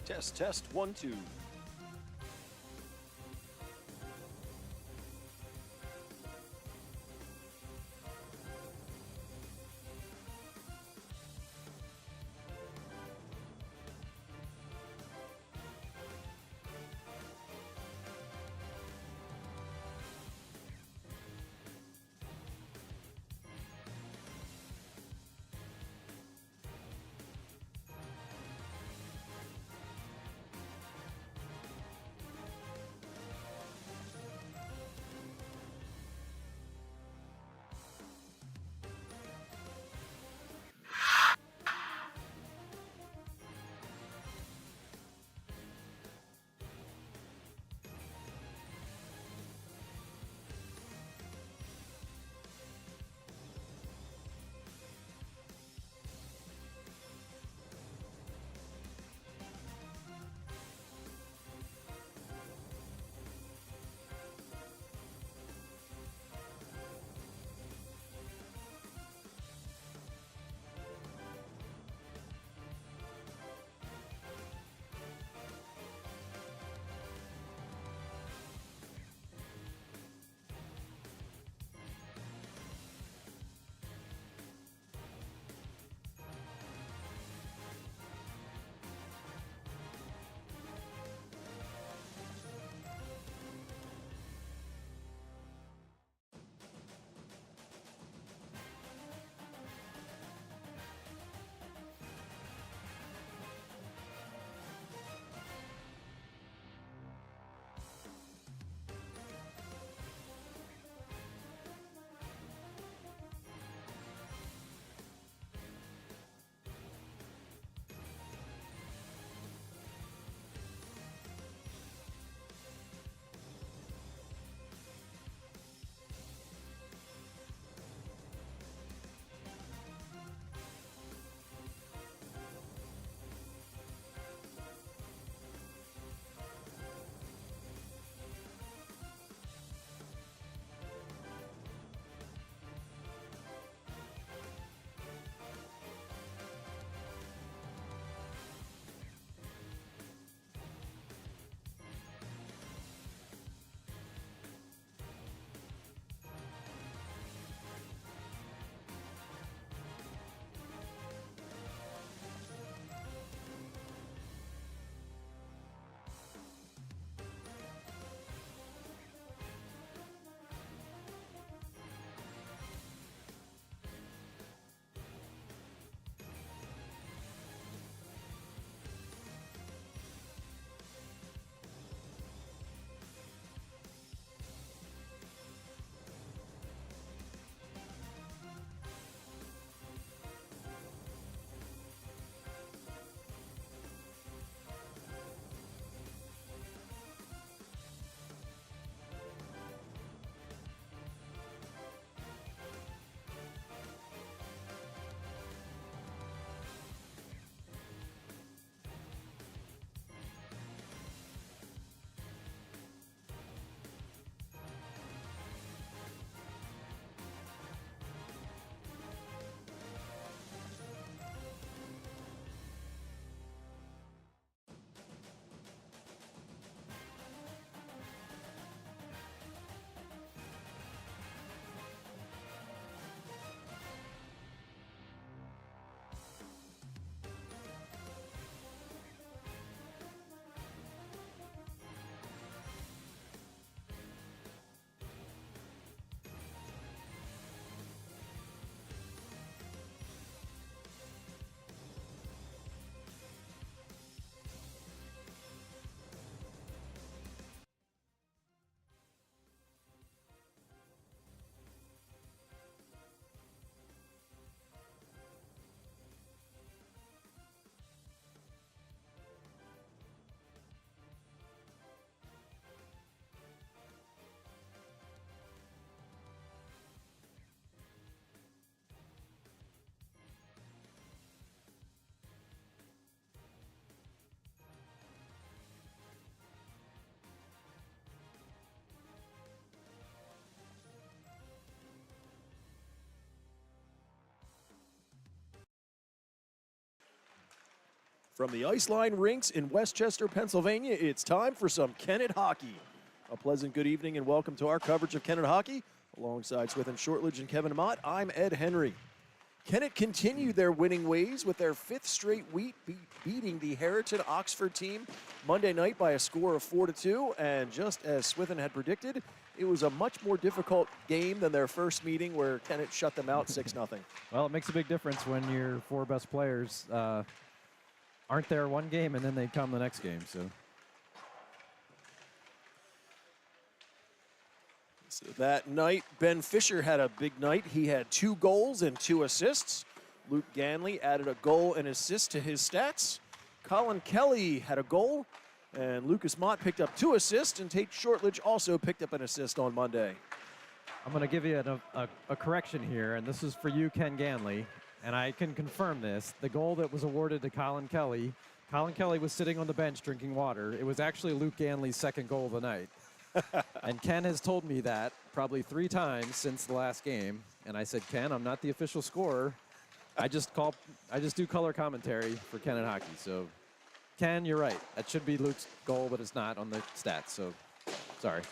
Test, test, 1, 2. From the Ice Line Rinks in Westchester, Pennsylvania, it's time for some Kennett hockey. A pleasant good evening and welcome to our coverage of Kennett hockey. Alongside Swithin Shortledge and Kevin Mott, I'm Ed Henry. Kennett continued their winning ways with their fifth straight week, beating the Heritage Oxford team Monday night by a score of 4-2. And just as Swithin had predicted, it was a much more difficult game than their first meeting where Kennett shut them out 6-0. Well, it makes a big difference when your four best players aren't there one game and then they come the next game. So that night, Ben Fisher had a big night. He had 2 goals and 2 assists. Luke Ganley added a goal and assist to his stats. Colin Kelly had a goal, and Lucas Mott picked up 2 assists, and Tate Shortledge also picked up an assist on Monday. I'm going to give you a correction here, and this is for you, Ken Ganley, and I can confirm this. The goal that was awarded to Colin Kelly was sitting on the bench drinking water. It was actually Luke Ganley's second goal of the night. And Ken has told me that probably 3 times since the last game. And I said, Ken, I'm not the official scorer. I just do color commentary for Kennett hockey. So, Ken, you're right. That should be Luke's goal, but it's not on the stats. So, sorry.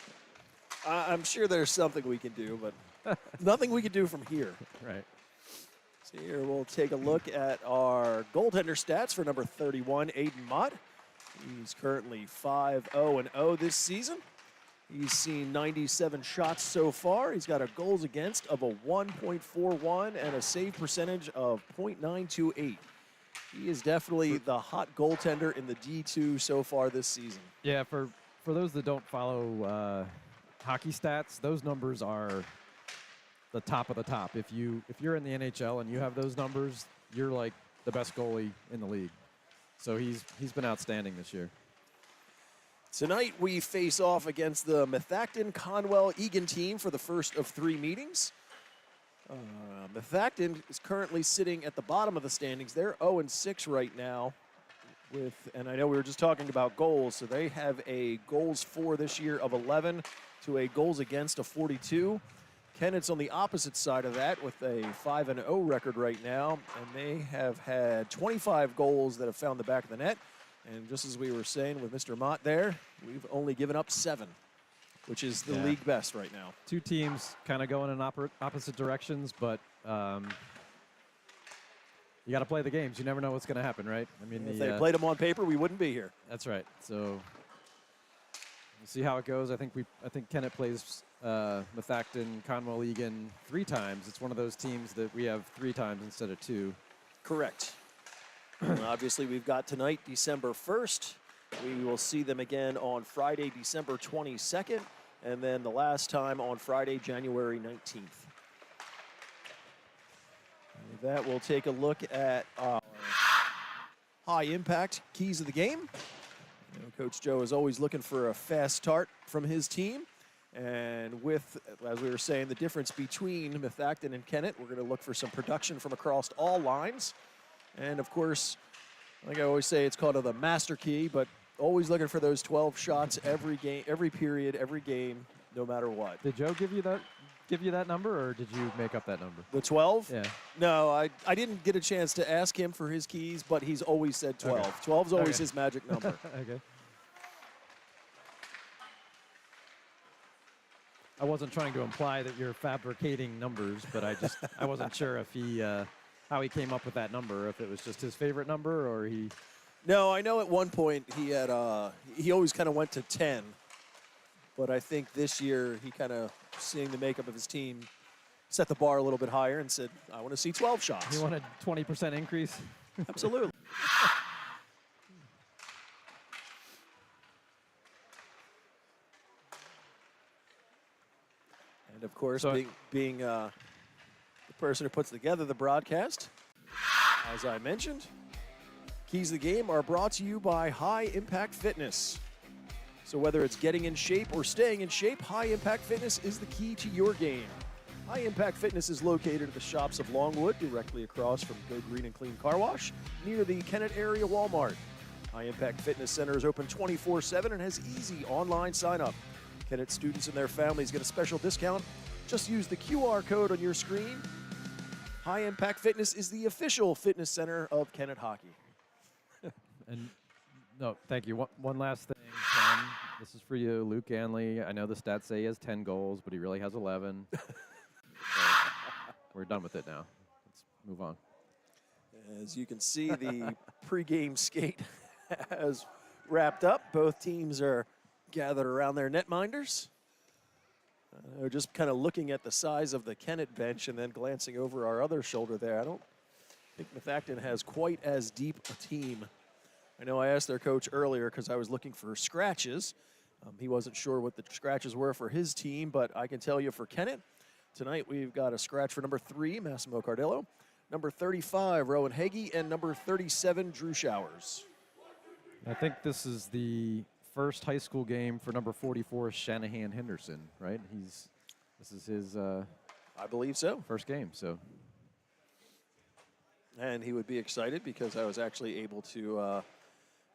I'm sure there's something we can do, but nothing we can do from here. Right. So here we'll take a look at our goaltender stats for number 31, Aiden Mott. He's currently 5-0-0 this season. He's seen 97 shots so far. He's got a goals against of a 1.41 and a save percentage of .928. He is definitely the hot goaltender in the D2 so far this season. Yeah, for those that don't follow hockey stats, those numbers are the top of the top. If you're in the NHL and you have those numbers, you're like the best goalie in the league. So he's been outstanding this year. Tonight we face off against the Methacton Conwell Egan team for the first of 3 meetings. Methacton is currently sitting at the bottom of the standings. They're 0-6 right now. And I know we were just talking about goals, so they have a goals for this year of 11 to a goals against of 42. Kennett's on the opposite side of that with a 5-0 record right now, and they have had 25 goals that have found the back of the net. And just as we were saying with Mr. Mott there, we've only given up 7, which is the league best right now. 2 teams kind of going in opposite directions, but you got to play the games. You never know what's going to happen, right? I mean, if they played them on paper, we wouldn't be here. That's right. So we'll see how it goes. I think Kennett plays Methacton, Conwell Egan 3 times. It's one of those teams that we have 3 times instead of 2. Correct. Obviously, we've got tonight, December 1st. We will see them again on Friday, December 22nd, and then the last time on Friday, January 19th. And with that, we'll take a look at our high-impact keys of the game. You know, Coach Joe is always looking for a fast start from his team. And with, as we were saying, the difference between Methacton and Kennett, we're going to look for some production from across all lines. And, of course, like I always say, it's called the master key, but always looking for those 12 shots every game, every period, every game, no matter what. Did Joe give you that number, or did you make up that number? The 12? Yeah. No, I didn't get a chance to ask him for his keys, but he's always said 12. Okay. 12 is always his magic number. Okay. I wasn't trying to imply that you're fabricating numbers, but I wasn't sure if he how he came up with that number, if it was just his favorite number or he... No, I know at one point he had he always kind of went to 10, but I think this year he kind of, seeing the makeup of his team, set the bar a little bit higher and said, I want to see 12 shots. You want a 20% increase? Absolutely. And of course, so being the person who puts together the broadcast, as I mentioned, Keys of the Game are brought to you by High Impact Fitness. So whether it's getting in shape or staying in shape, High Impact Fitness is the key to your game. High Impact Fitness is located at the shops of Longwood, directly across from Go Green and Clean Car Wash, near the Kennett area Walmart. High Impact Fitness Center is open 24/7 and has easy online sign-up. Kennett students and their families get a special discount. Just use the QR code on your screen. High Impact Fitness is the official fitness center of Kennett hockey. And no, thank you. One last thing, Ken. This is for you, Luke Ganley. I know the stats say he has 10 goals, but he really has 11. So we're done with it now. Let's move on. As you can see, the pregame skate has wrapped up. Both teams are gathered around their netminders. Just kind of looking at the size of the Kennett bench and then glancing over our other shoulder there. I don't think Methacton has quite as deep a team. I know I asked their coach earlier because I was looking for scratches. He wasn't sure what the scratches were for his team, but I can tell you for Kennett, tonight we've got a scratch for number 3, Massimo Cardillo, number 35, Rowan Hagee, and number 37, Drew Showers. I think this is the first high school game for number 44, Shanahan Henderson, right? This is his I believe so. first game, so. And he would be excited because I was actually able to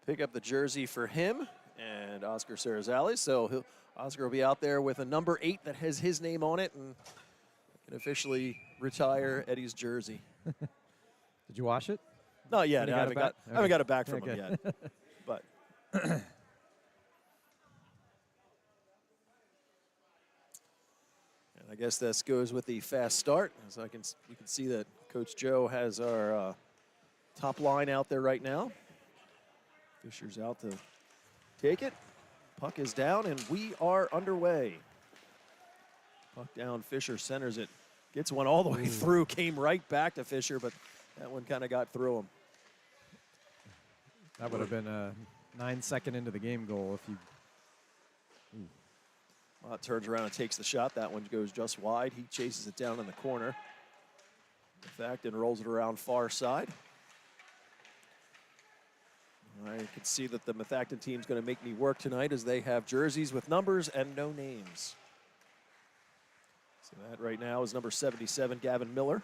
pick up the jersey for him and Oscar Ceresales. So Oscar will be out there with a number 8 that has his name on it and can officially retire Eddie's jersey. Did you wash it? Not yet. You I got haven't it back? I haven't got it back from Okay. him yet. But and I guess this goes with the fast start. As you can see that Coach Joe has our top line out there right now. Fisher's out to take it. Puck is down, and we are underway. Puck down, Fisher centers it. Gets one all the way through, came right back to Fisher, but that one kind of got through him. That would have been a 9-second into the game goal if you. Mott turns around and takes the shot. That one goes just wide. He chases it down in the corner. Methacton rolls it around far side. I can see that the Methacton team's going to make me work tonight as they have jerseys with numbers and no names. So that right now is number 77, Gavin Miller.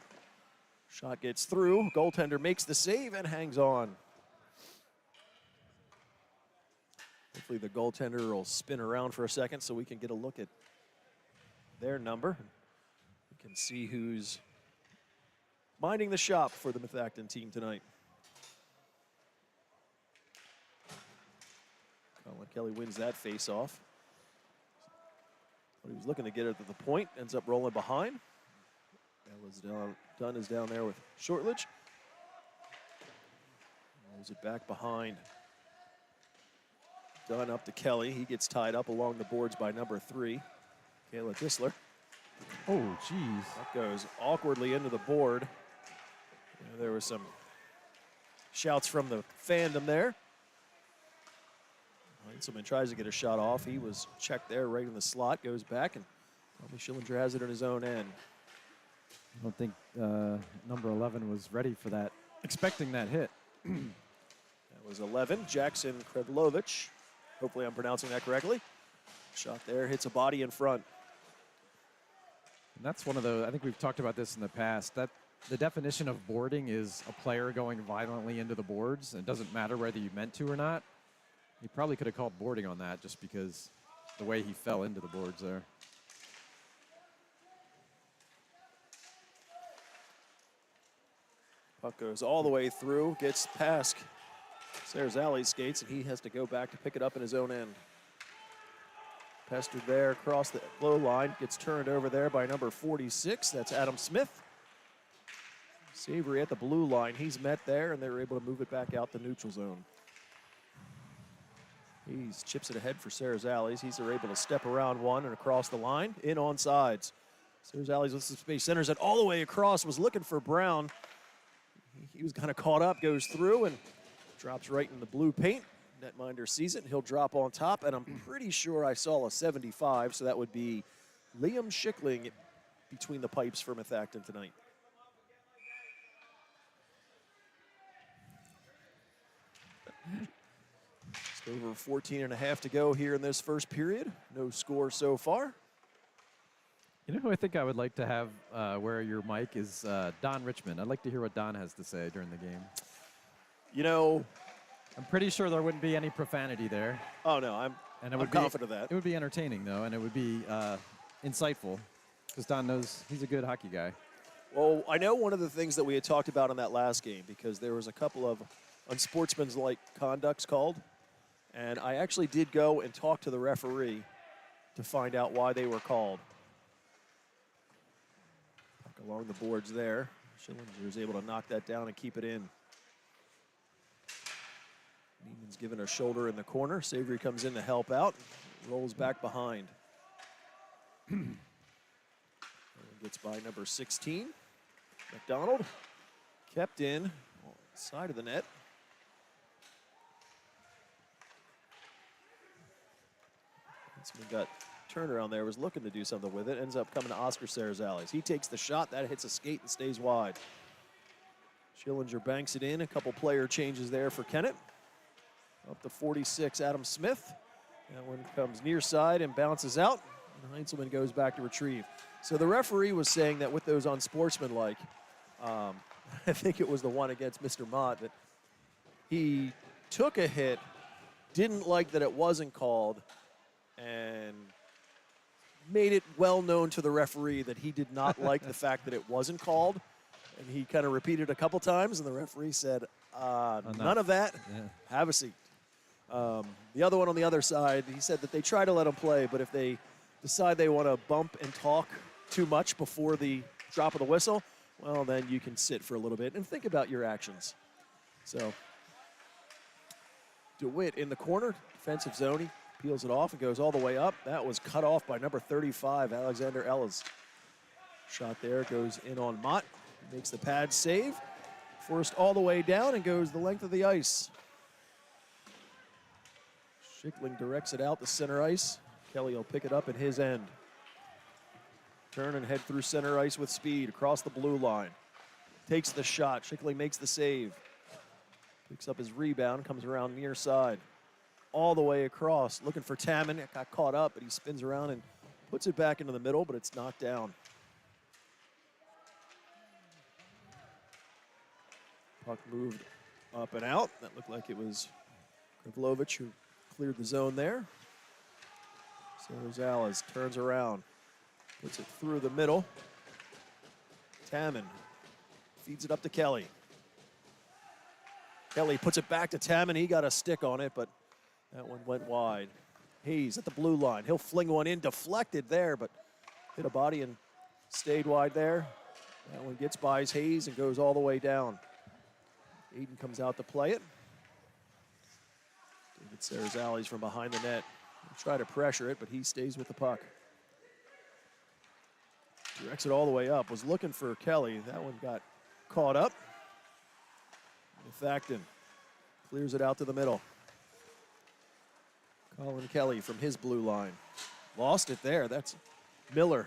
Shot gets through. Goaltender makes the save and hangs on. Hopefully the goaltender will spin around for a second so we can get a look at their number. We can see who's minding the shop for the Methacton team tonight. Colin Kelly wins that face-off. But he was looking to get it to the point, ends up rolling behind. That was Dunn is down there with Shortledge. Rolls it back behind. Dunn up to Kelly. He gets tied up along the boards by number 3, Kayla Disler. Oh, jeez. That goes awkwardly into the board. There was some shouts from the fandom there. Heinzelman tries to get a shot off. He was checked there right in the slot, goes back, and probably Schillinger has it on his own end. I don't think number 11 was ready for that, expecting that hit. That was 11, Jackson Kredlovich. Hopefully I'm pronouncing that correctly. Shot there, hits a body in front. And that's one of the, I think we've talked about this in the past, that the definition of boarding is a player going violently into the boards. It doesn't matter whether you meant to or not. He probably could have called boarding on that just because the way he fell into the boards there. Puck goes all the way through, gets past Ceresales' skates, and he has to go back to pick it up in his own end. Pestered there across the low line, gets turned over there by number 46. That's Adam Smith. Savory at the blue line. He's met there, and they were able to move it back out the neutral zone. He chips it ahead for Ceresales. He's able to step around one and across the line, in on sides. Ceresales with some space, centers it all the way across, was looking for Brown. He was kind of caught up, goes through, and drops right in the blue paint. Netminder sees it, and he'll drop on top, and I'm pretty sure I saw a 75, so that would be Liam Schickling between the pipes for Methacton tonight. Just over 14 and a half to go here in this first period. No score so far. You know who I think I would like to have wear your mic is Don Richmond. I'd like to hear what Don has to say during the game. You know, I'm pretty sure there wouldn't be any profanity there. oh no, I'm confident of that. It would be entertaining, though, and it would be insightful because Don knows he's a good hockey guy. Well, I know one of the things that we had talked about in that last game, because there was a couple of unsportsmanlike conduct's called. And I actually did go and talk to the referee to find out why they were called. Puck along the boards there. Schillinger is able to knock that down and keep it in. Neiman's given a shoulder in the corner. Savory comes in to help out. Rolls back behind. Gets by number 16. McDonald kept in on the side of the net. Someone got turnaround there, was looking to do something with it. Ends up coming to Oscar Sarazales. He takes the shot. That hits a skate and stays wide. Schillinger banks it in. A couple player changes there for Kennett. Up to 46, Adam Smith. That one comes near side and bounces out. And Heinzelman goes back to retrieve. So the referee was saying that with those unsportsmanlike, I think it was the one against Mr. Mott, that he took a hit, didn't like that it wasn't called, and made it well known to the referee that he did not like the fact that it wasn't called. And he kind of repeated a couple times, and the referee said, none of that, have a seat. The other one on the other side, he said that they try to let him play, but if they decide they want to bump and talk too much before the drop of the whistle, well, then you can sit for a little bit and think about your actions. So DeWitt in the corner, defensive zone, he peels it off and goes all the way up. That was cut off by number 35, Alexander Ellis. Shot there goes in on Mott. He makes the pad save. Forced all the way down and goes the length of the ice. Schickling directs it out the center ice. Kelly will pick it up at his end. Turn and head through center ice with speed across the blue line. Takes the shot. Schickling makes the save. Picks up his rebound, comes around near side. All the way across, looking for Taman. It got caught up, but he spins around and puts it back into the middle, but it's knocked down. Puck moved up and out. That looked like it was Krivlovich who cleared the zone there. So Rosales turns around, puts it through the middle. Taman feeds it up to Kelly. Kelly puts it back to Taman. He got a stick on it, but that one went wide. Hayes at the blue line. He'll fling one in, deflected there, but hit a body and stayed wide there. That one gets by Hayes and goes all the way down. Aiden comes out to play it. David Sarazales from behind the net. He'll try to pressure it, but he stays with the puck. Directs it all the way up. Was looking for Kelly. That one got caught up. Methacton clears it out to the middle. Colin Kelly from his blue line. Lost it there. That's Miller.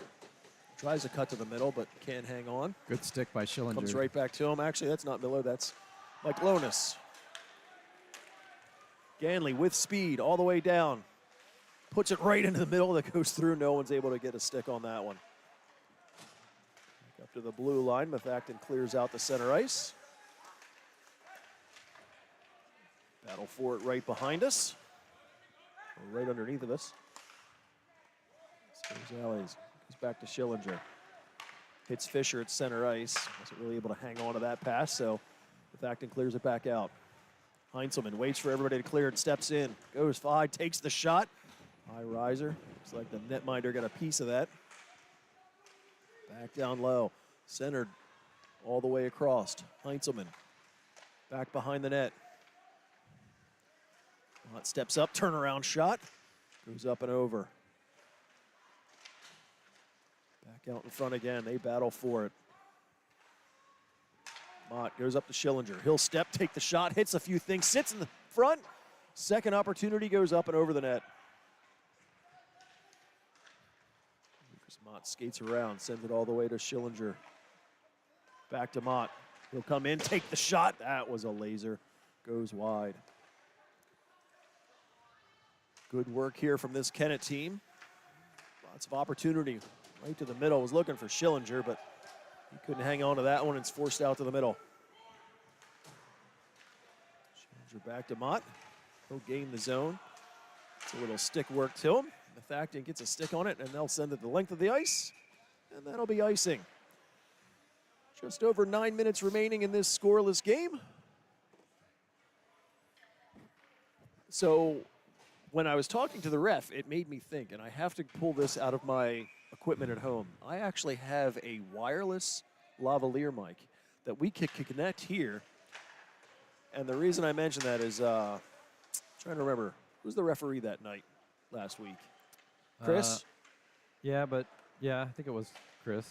Tries to cut to the middle, but can't hang on. Good stick by Schillinger. Comes right back to him. Actually, that's not Miller. That's Mike Lonis. Ganley with speed all the way down. Puts it right into the middle that goes through. No one's able to get a stick on that one. Up to the blue line. Methacton clears out the center ice. Battle for it right behind us. Or right underneath of us. Rosales goes back to Schillinger. Hits Fisher at center ice. Wasn't really able to hang on to that pass, so Methacton clears it back out. Heinzelman waits for everybody to clear it, steps in, goes wide, takes the shot. High riser. Looks like the netminder got a piece of that. Back down low. Centered all the way across. Heinzelman back behind the net. Mott steps up, turnaround shot. Goes up and over. Back out in front again. They battle for it. Mott goes up to Schillinger. He'll step, take the shot, hits a few things, sits in the front. Second opportunity goes up and over the net. Lucas Mott skates around, sends it all the way to Schillinger. Back to Mott. He'll come in, take the shot. That was a laser. Goes wide. Good work here from this Kennett team. Lots of opportunity. Right to the middle. Was looking for Schillinger, but he couldn't hang on to that one. It's forced out to the middle. Schillinger back to Mott. He'll gain the zone. It's a little stick work to him. Methacton gets a stick on it, and they'll send it the length of the ice, and that'll be icing. Just over 9 minutes remaining in this scoreless game. So when I was talking to the ref, it made me think, and I have to pull this out of my equipment at home. I actually have a wireless lavalier mic that we could connect here. And the reason I mention that is trying to remember, who's the referee that night last week? Chris? Yeah, I think it was Chris.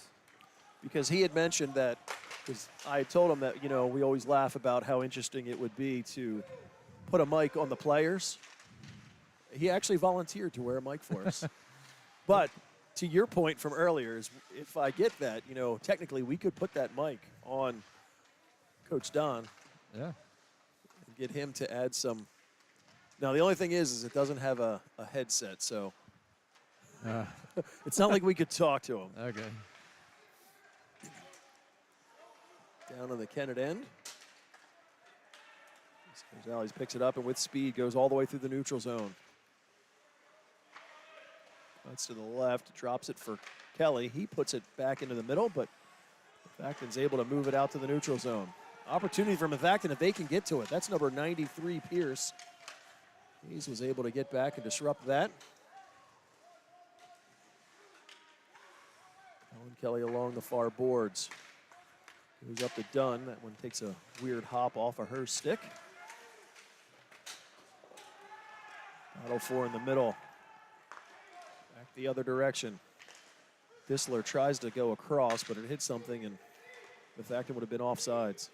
Because he had mentioned that, because I told him that, we always laugh about how interesting it would be to put a mic on the players. He actually volunteered to wear a mic for us. But to your point from earlier, is if I get that, technically we could put that mic on Coach Don. Yeah. And get him to add some. Now, the only thing is it doesn't have a headset, so it's not like we could talk to him. Okay. Down on the Kennett end. Gonzalez picks it up and with speed goes all the way through the neutral zone. That's to the left, drops it for Kelly. He puts it back into the middle, but Methacton's able to move it out to the neutral zone. Opportunity for Methacton if they can get to it. That's number 93, Pierce. Hayes was able to get back and disrupt that. Colin Kelly along the far boards. Goes up to Dunn. That one takes a weird hop off of her stick. Battle for in the middle. Back the other direction. Bissler tries to go across, but it hit something, and Methacton would have been offsides.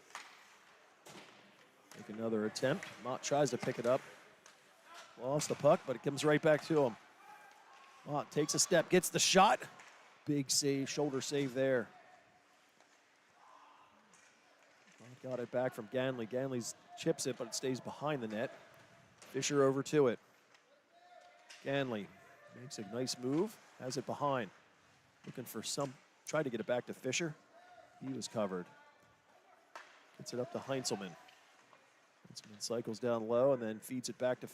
Make another attempt. Mott tries to pick it up. Lost the puck, but it comes right back to him. Mott takes a step, gets the shot. Big save, shoulder save there. Mott got it back from Ganley. Ganley chips it, but it stays behind the net. Fisher over to it. Ganley makes a nice move, has it behind. Looking for tried to get it back to Fisher. He was covered. Gets it up to Heinzelman. Heinzelman cycles down low and then feeds it back to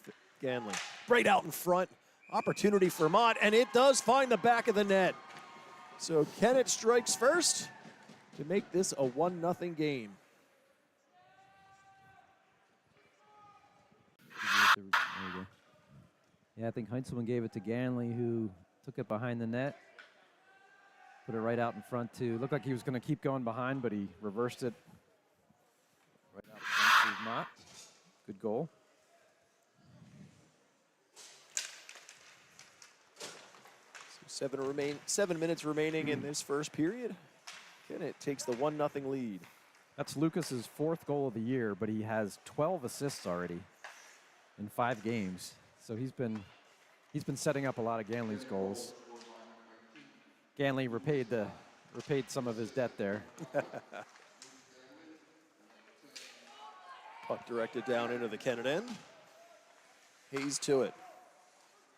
Ganley. Right out in front. Opportunity for Mott, and it does find the back of the net. So Kennett strikes first to make this a 1-0 game. There you go. Yeah, I think Heinzelman gave it to Ganley, who took it behind the net. Put it right out in front, too. Looked like he was going to keep going behind, but he reversed it right out in front to Mott. Good goal. So 7 minutes remaining in this first period. Kennett takes the 1-0 lead. That's Lucas's 4th goal of the year, but he has 12 assists already in 5 games. So he's been setting up a lot of Ganley's goals. Ganley repaid some of his debt there. Puck directed down into the Kennett end. Hayes to it.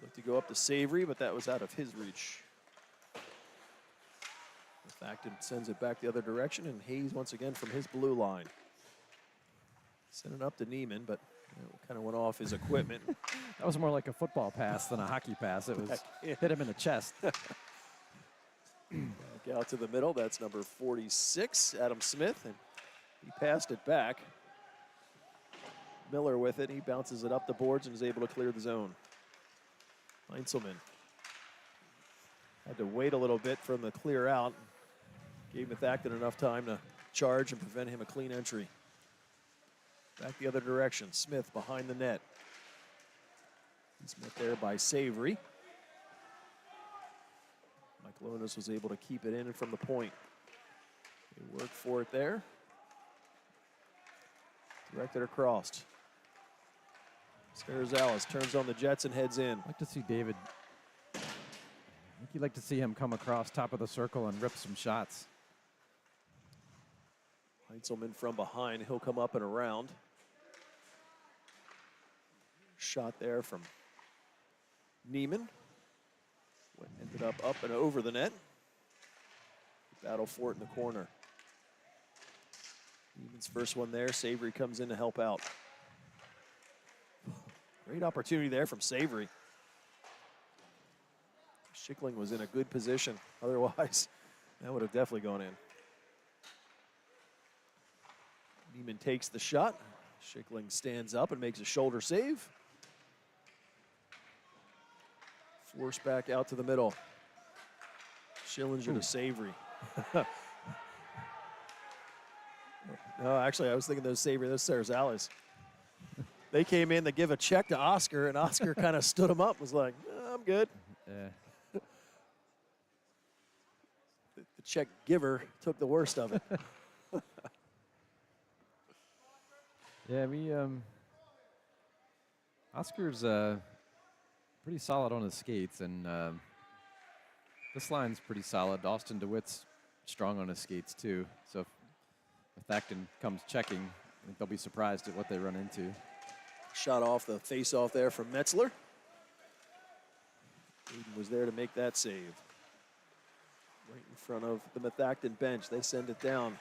Looked to go up to Savory, but that was out of his reach. Methacton sends it back the other direction, and Hayes once again from his blue line. Sent it up to Neiman, but kind of went off his equipment. That was more like a football pass than a hockey pass. It was hit him in the chest. Back out to the middle. That's number 46, Adam Smith, and he passed it back. Miller with it. He bounces it up the boards and is able to clear the zone. Heinzelman had to wait a little bit from the clear out. Gave Methacton enough time to charge and prevent him a clean entry. Back the other direction. Smith behind the net. He's met there by Savory. Mike Lonis was able to keep it in from the point. They worked for it there. Directed across. Scarazales turns on the Jets and heads in. I'd like to see David. I think you'd like to see him come across top of the circle and rip some shots. Heinzelman from behind. He'll come up and around. Shot there from Neiman. Ended up and over the net. Battle for it in the corner. Neiman's first one there. Savory comes in to help out. Great opportunity there from Savory. Schickling was in a good position. Otherwise, that would have definitely gone in. Neiman takes the shot. Schickling stands up and makes a shoulder save. Force back out to the middle. Schillinger to Savory. No, actually, I was thinking those Savory, those Sarazales. They came in to give a check to Oscar, and Oscar kind of stood him up, was like, I'm good. Yeah. The check giver took the worst of it. Yeah, Oscar's pretty solid on his skates, and this line's pretty solid. Austin DeWitt's strong on his skates, too. So if Methacton comes checking, I think they'll be surprised at what they run into. Shot off the face-off there from Metzler. Aiden was there to make that save. Right in front of the Methacton bench. They send it down.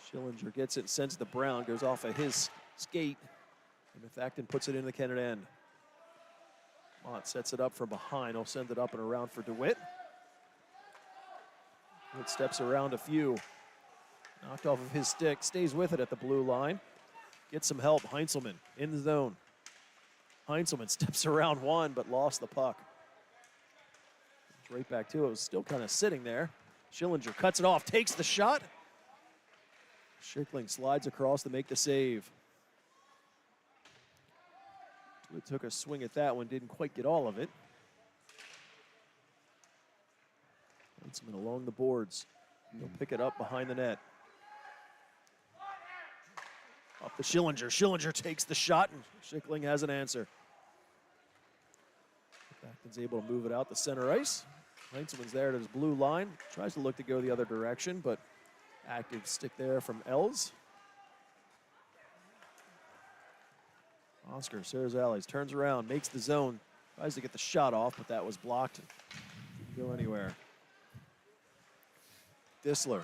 Schillinger gets it, sends it to Brown, goes off of his skate. And Methacton puts it in the Kennett end. Mott sets it up from behind. He'll send it up and around for DeWitt. DeWitt steps around a few. Knocked off of his stick, stays with it at the blue line. Gets some help, Heinzelman in the zone. Heinzelman steps around one, but lost the puck. Right back to it, was still kind of sitting there. Schillinger cuts it off, takes the shot. Schickling slides across to make the save. DeWitt took a swing at that one, didn't quite get all of it. Heinzelman along the boards. He'll pick it up behind the net. Up to Schillinger. Schillinger takes the shot, and Schickling has an answer. Methacton's able to move it out the center ice. Heinzelman's there at his blue line. Tries to look to go the other direction, but active stick there from Els. Oscar Sarazales turns around, makes the zone, tries to get the shot off, but that was blocked. Didn't go anywhere. Disler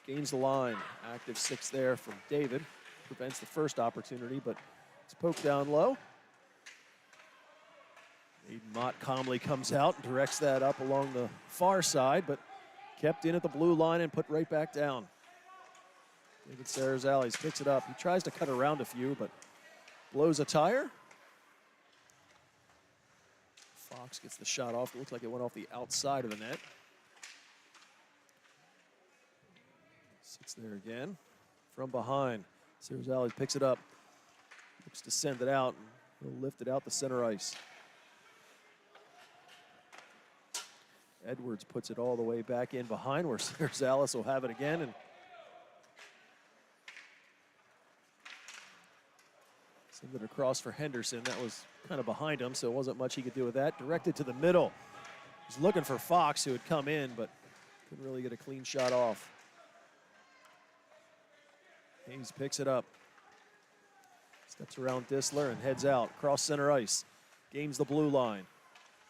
gains the line. Active six there from David. Prevents the first opportunity, but it's poked down low. Aiden Mott calmly comes out and directs that up along the far side, but kept in at the blue line and put right back down. David Sarazales picks it up. He tries to cut around a few, but blows a tire. Fox gets the shot off. It looks like it went off the outside of the net. Sits there again. From behind, Sarazales picks it up. Looks to send it out, and he'll lift it out the center ice. Edwards puts it all the way back in behind where Sarazales will have it again. And send it across for Henderson. That was kind of behind him, so it wasn't much he could do with that. Directed to the middle. He's looking for Fox, who had come in, but couldn't really get a clean shot off. Hayes picks it up. Steps around Disler and heads out. Cross center ice. Gains the blue line.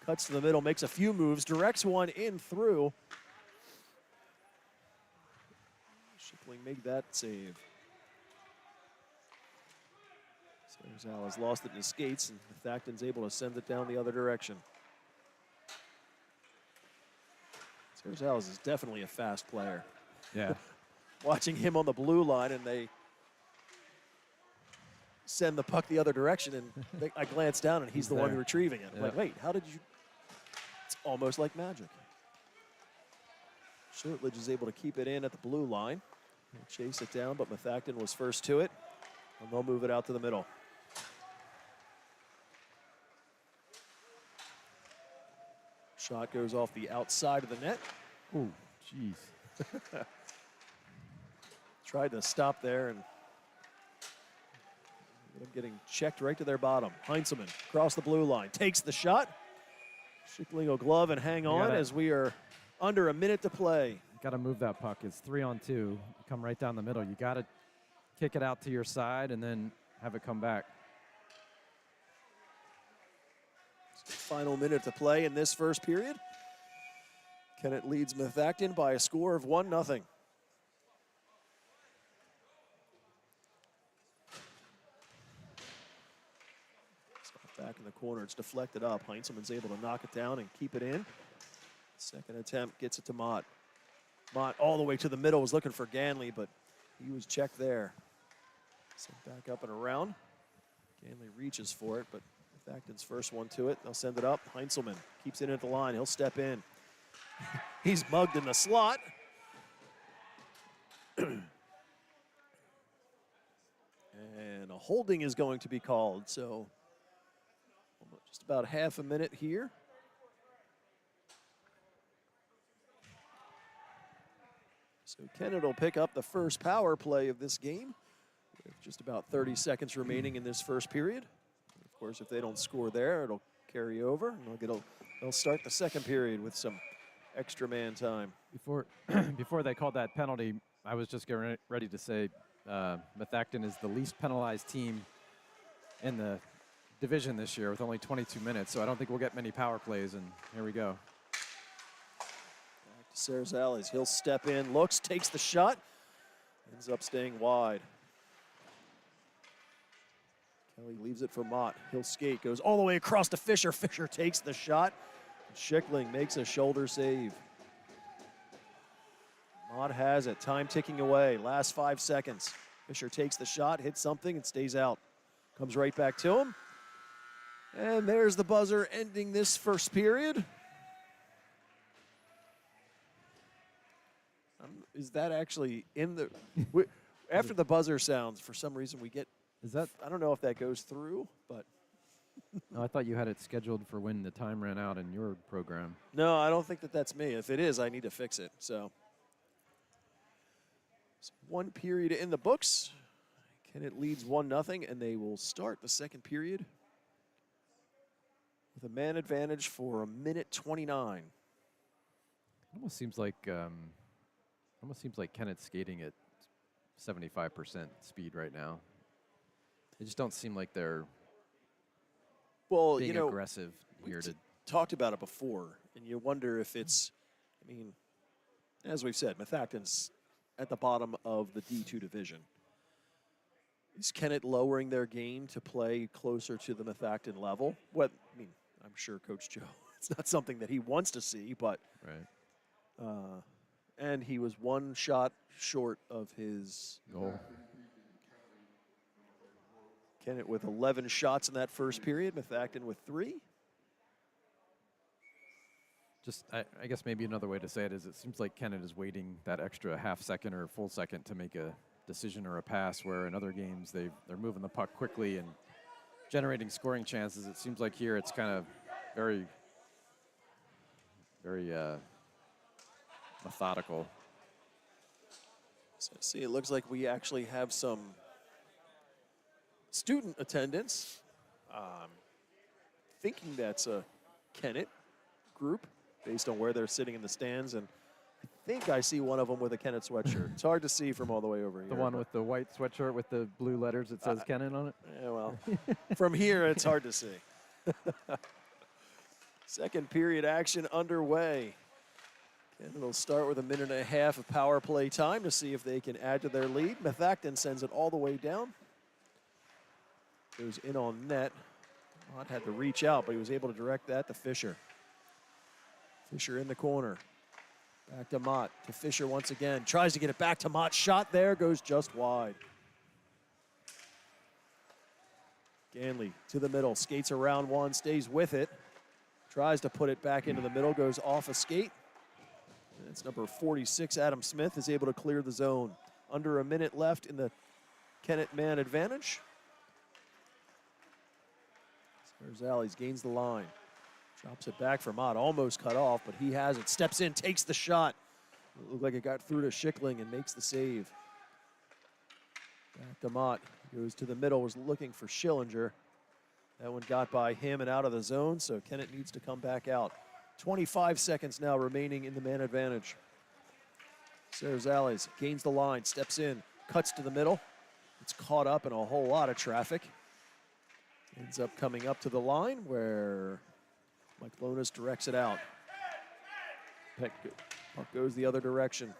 Cuts to the middle, makes a few moves, directs one in through. Schickling made that save. Sarazales lost it in his skates, and Methacton's able to send it down the other direction. Sarazales is definitely a fast player. Yeah. Watching him on the blue line, and they send the puck the other direction, and I glance down, and he's the one retrieving it. I'm like, wait, how did you? It's almost like magic. Shirtledge is able to keep it in at the blue line. He'll chase it down, but Methacton was first to it, and they'll move it out to the middle. Shot goes off the outside of the net. Ooh, jeez. Tried to stop there, and ended up getting checked right to their bottom. Heinzelman across the blue line, takes the shot. Schickling will glove and hang on as we are under a minute to play. Got to move that puck. It's 3-on-2. You come right down the middle. You got to kick it out to your side and then have it come back. Final minute to play in this first period. Kennett leads Methacton by a score of 1-0. Back in the corner, it's deflected up. Heinzelman's able to knock it down and keep it in. Second attempt gets it to Mott. Mott all the way to the middle, was looking for Ganley, but he was checked there. Sent back up and around. Ganley reaches for it, but Methacton's first one to it. They'll send it up. Heinzelman keeps it at the line. He'll step in. He's mugged in the slot. And a holding is going to be called. So just about half a minute here. So Kennett will pick up the first power play of this game with just about 30 seconds remaining in this first period. Of course, if they don't score there, it'll carry over, and they'll start the second period with some extra man time. Before they called that penalty, I was just getting ready to say Methacton is the least penalized team in the division this year with only 22 minutes, so I don't think we'll get many power plays, and here we go. Back to Sarazales. He'll step in, looks, takes the shot, ends up staying wide. Kelly leaves it for Mott. He'll skate, goes all the way across to Fisher. Fisher takes the shot. Schickling makes a shoulder save. Mott has it. Time ticking away. Last 5 seconds. Fisher takes the shot, hits something, and stays out. Comes right back to him. And there's the buzzer ending this first period. Is that actually in the... after the buzzer sounds, for some reason we get... Is that? I don't know if that goes through, but... No, I thought you had it scheduled for when the time ran out in your program. No, I don't think that's me. If it is, I need to fix it. So one period in the books. Kennett leads 1-0, and they will start the second period with a man advantage for a minute 29. Almost seems like Kennett's skating at 75% speed right now. They just don't seem like they're being aggressive here. Talked about it before, and you wonder if it's, I mean, as we've said, Methacton's at the bottom of the D2 division. Is Kennett lowering their game to play closer to the Methacton level? What, I mean, I'm sure Coach Joe, it's not something that he wants to see, but right. And he was one shot short of his goal. Kennett with 11 shots in that first period, Methacton with 3. Just, I guess maybe another way to say it is it seems like Kennett is waiting that extra half second or full second to make a decision or a pass, where in other games they're moving the puck quickly and generating scoring chances. It seems like here it's kind of very, very methodical. So see, it looks like we actually have some student attendance. Thinking that's a Kennett group based on where they're sitting in the stands, and I think I see one of them with a Kennett sweatshirt. It's hard to see from all the way over here. The one with the white sweatshirt with the blue letters that says Kennett on it? Yeah, well, from here it's hard to see. Second period action underway. Kennett will start with a minute and a half of power play time to see if they can add to their lead. Methacton sends it all the way down. Goes in on net. Mott had to reach out, but he was able to direct that to Fisher. Fisher in the corner. Back to Mott, to Fisher once again. Tries to get it back to Mott. Shot there, goes just wide. Ganley to the middle, skates around one, stays with it. Tries to put it back into the middle, goes off a skate. And it's number 46, Adam Smith, is able to clear the zone. Under a minute left in the Kennett man advantage. Sarazales gains the line. Drops it back for Mott, almost cut off, but he has it. Steps in, takes the shot. It looked like it got through to Schickling and makes the save. Back to Mott, goes to the middle, was looking for Schillinger. That one got by him and out of the zone, so Kennett needs to come back out. 25 seconds now remaining in the man advantage. Sarazales gains the line, steps in, cuts to the middle. It's caught up in a whole lot of traffic. Ends up coming up to the line where Mike Lonas directs it out. Puck goes the other direction.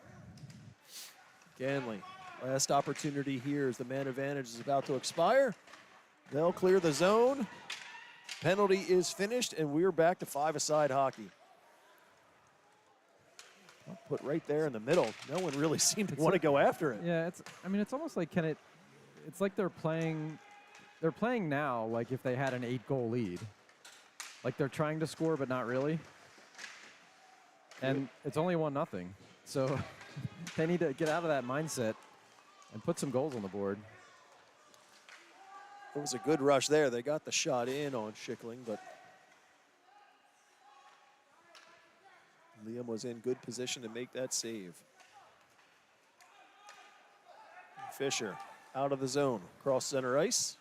Ganley, last opportunity here as the man advantage is about to expire. They'll clear the zone. Penalty is finished, and we're back to five-a-side hockey. Put right there in the middle. No one really seemed to want to go after it. Yeah, it's almost like Kennett, it's like they're playing they're playing now like if they had an 8-goal lead. Like they're trying to score, but not really. And it's only 1-0. So they need to get out of that mindset and put some goals on the board. It was a good rush there. They got the shot in on Schickling, but Liam was in good position to make that save. Fisher out of the zone, cross center ice,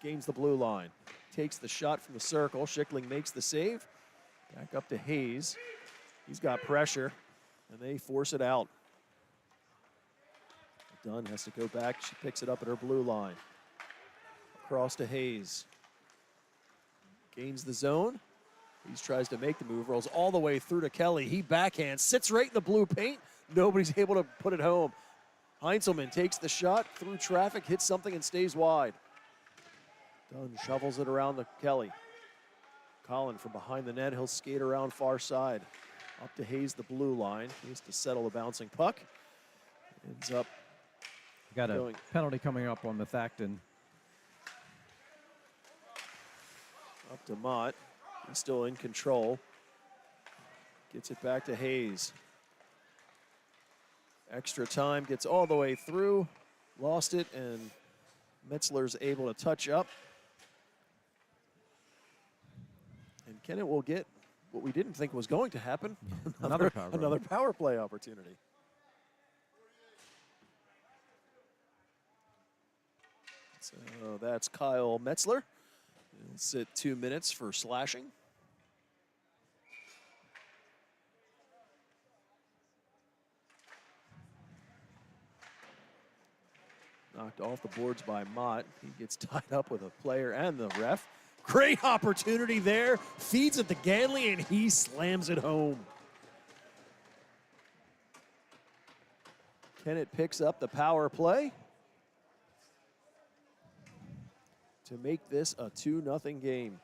gains the blue line, takes the shot from the circle. Schickling makes the save. Back up to Hayes. He's got pressure, and they force it out. Dunn has to go back. She picks it up at her blue line. Across to Hayes. Gains the zone. Hayes tries to make the move, rolls all the way through to Kelly. He backhands, sits right in the blue paint. Nobody's able to put it home. Heinzelman takes the shot through traffic, hits something, and stays wide. Dunn shovels it around to Kelly. Collin from behind the net. He'll skate around far side. Up to Hayes, the blue line. He has to settle the bouncing puck. Ends up got a penalty coming up on Methacton. Up to Mott. He's still in control. Gets it back to Hayes. Extra time, gets all the way through. Lost it, and Metzler's able to touch up. And Kennett will get what we didn't think was going to happen. Another power play opportunity. So that's Kyle Metzler. He'll sit 2 minutes for slashing. Knocked off the boards by Mott. He gets tied up with a player and the ref. Great opportunity there. Feeds it to Ganley, and he slams it home. Kennett picks up the power play to make this a 2-0 game.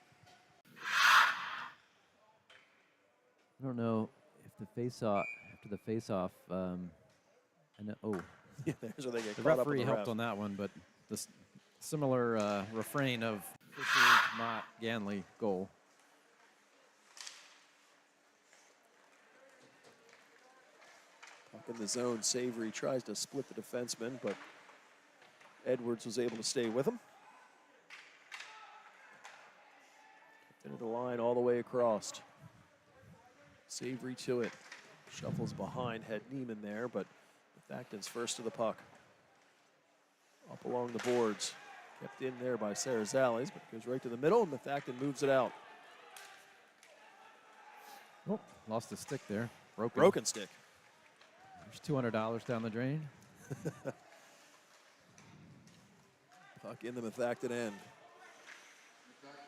I don't know if the face-off, after the face-off, I know, oh. Yeah, there's where they get The caught referee up with the helped ref. on that one, but the similar refrain of Fisher, Mott, Ganley goal. Up in the zone, Savory tries to split the defenseman, but Edwards was able to stay with him. Into the line all the way across. Savory to it. Shuffles behind, had Neiman there, but Methacton's first to the puck. Up along the boards. Kept in there by Sarazales, but goes right to the middle, and Methacton moves it out. Oh, lost the stick there. Broken stick. There's $200 down the drain. Puck in the Methacton end.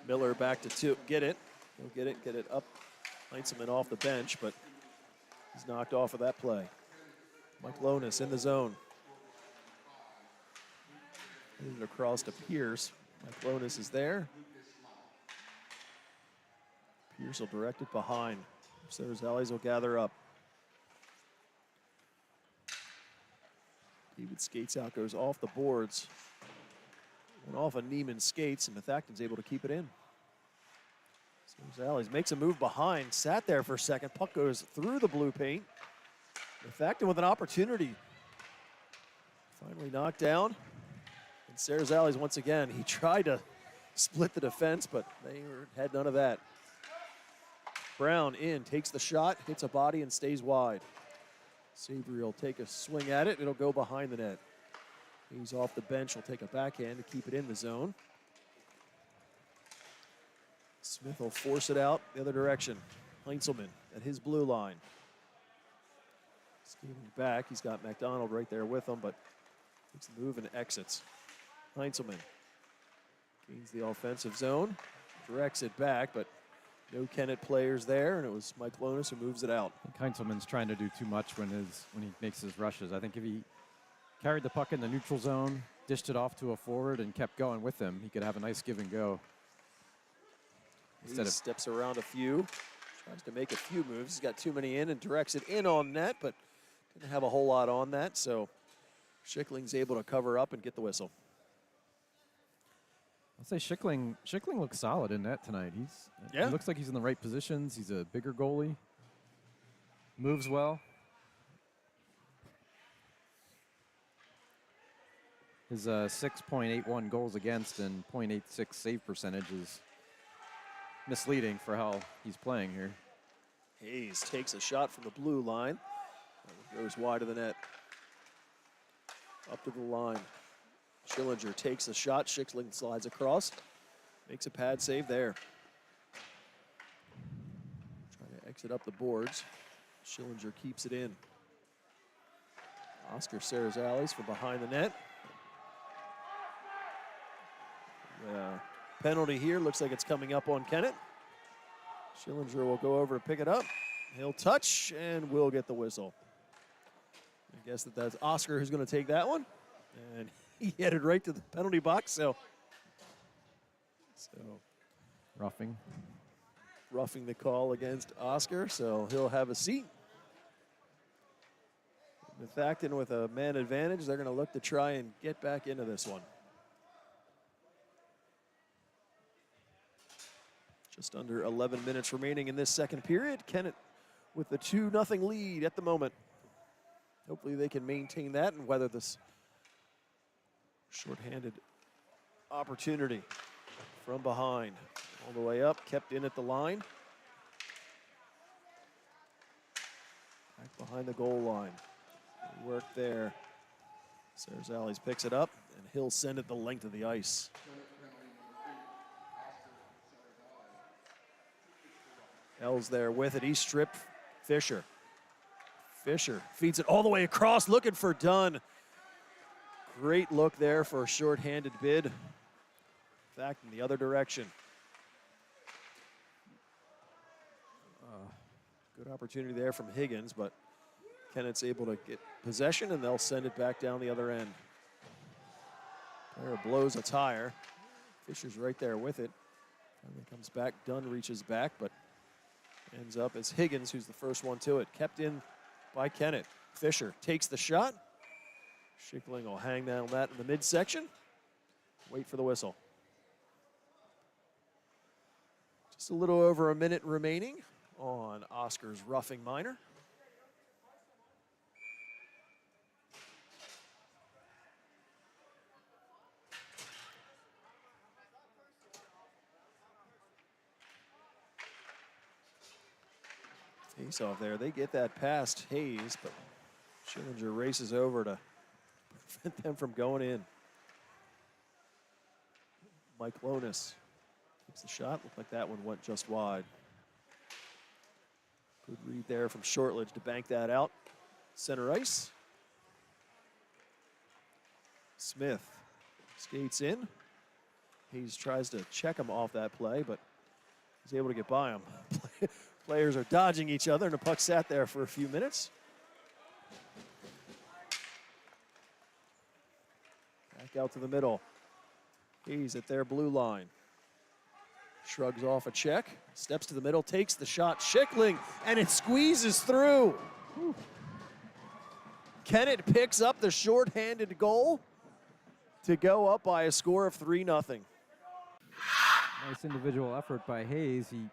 Miller back to two. Get it. He'll get it up. Heinzelman off the bench, but he's knocked off of that play. Mike Lonis in the zone. Moved it across to Pierce. Mike Lonis is there. Pierce will direct it behind. Sarazales will gather up. David skates out, goes off the boards. Went off of Neiman's skates, and Methacton's able to keep it in. Sarazales makes a move behind, sat there for a second. Puck goes through the blue paint. Methacton with an opportunity. Finally knocked down. And Sarazales once again, he tried to split the defense, but they had none of that. Brown in, takes the shot, hits a body, and stays wide. Savory will take a swing at it. It'll go behind the net. He's off the bench. Will take a backhand to keep it in the zone. Smith will force it out the other direction. Heinzelman at his blue line. Skating back. He's got McDonald right there with him, but takes the move and exits. Heinzelman gains the offensive zone. Directs it back, but no Kennett players there, and it was Mike Lonis who moves it out. I think Heinzelman's trying to do too much when he makes his rushes. I think if he carried the puck in the neutral zone, dished it off to a forward, and kept going with him, he could have a nice give and go. He steps around a few, tries to make a few moves. He's got too many in and directs it in on net, but didn't have a whole lot on that, so Schickling's able to cover up and get the whistle. I'll say Schickling looks solid in net tonight. He looks like he's in the right positions. He's a bigger goalie. Moves well. His 6.81 goals against and .86 save percentage is misleading for how he's playing here. Hayes takes a shot from the blue line. Goes wide of the net. Up to the line. Schillinger takes the shot. Schickling slides across. Makes a pad save there. Trying to exit up the boards. Schillinger keeps it in. Oscar Sarazales from behind the net. Penalty here. Looks like it's coming up on Kennett. Schillinger will go over to pick it up. He'll touch and will get the whistle. I guess that's Oscar who's going to take that one. And he headed right to the penalty box. So Roughing the call against Oscar. So he'll have a seat. Methacton with a man advantage. They're going to look to try and get back into this one. Just under 11 minutes remaining in this second period. Kennett with the 2-0 lead at the moment. Hopefully they can maintain that and weather this shorthanded opportunity from behind. All the way up, kept in at the line. Back behind the goal line. Work there. Sarazales picks it up and he'll send it the length of the ice. L's there with it. He stripped Fisher. Fisher feeds it all the way across, looking for Dunn. Great look there for a shorthanded bid. In fact, in the other direction. Good opportunity there from Higgins, but Kennett's able to get possession, and they'll send it back down the other end. Player blows a tire. Fisher's right there with it. Finally comes back. Dunn reaches back, but ends up as Higgins, who's the first one to it. Kept in by Kennett. Fisher takes the shot. Schickling will hang down that in the midsection. Wait for the whistle. Just a little over a minute remaining on Oscar's roughing minor. Face off there. They get that past Hayes, but Schillinger races over to prevent them from going in. Mike Lonis takes the shot. Looked like that one went just wide. Good read there from Shortledge to bank that out. Center ice. Smith skates in. Hayes tries to check him off that play, but he's able to get by him. Players are dodging each other, and the puck sat there for a few minutes. Back out to the middle. Hayes at their blue line. Shrugs off a check, steps to the middle, takes the shot. Schickling, and it squeezes through. Whew. Kennett picks up the shorthanded goal to go up by a score of 3-0. Nice individual effort by Hayes. He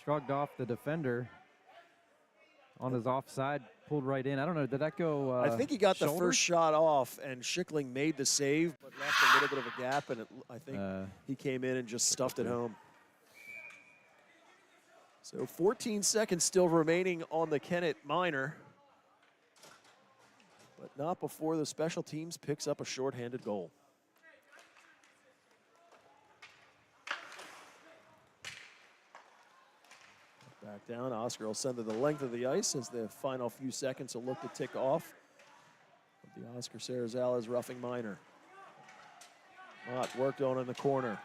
shrugged off the defender on his offside, pulled right in. I don't know, did that go I think he got shoulder? the first shot off, and Schickling made the save, but left a little bit of a gap, and I think he came in and just stuffed it home. So 14 seconds still remaining on the Kennett minor, but not before the special teams picks up a shorthanded goal. Back down, Oscar will send it the length of the ice as the final few seconds will look to tick off of the Oscar Sarazales roughing minor. Mott worked on in the corner.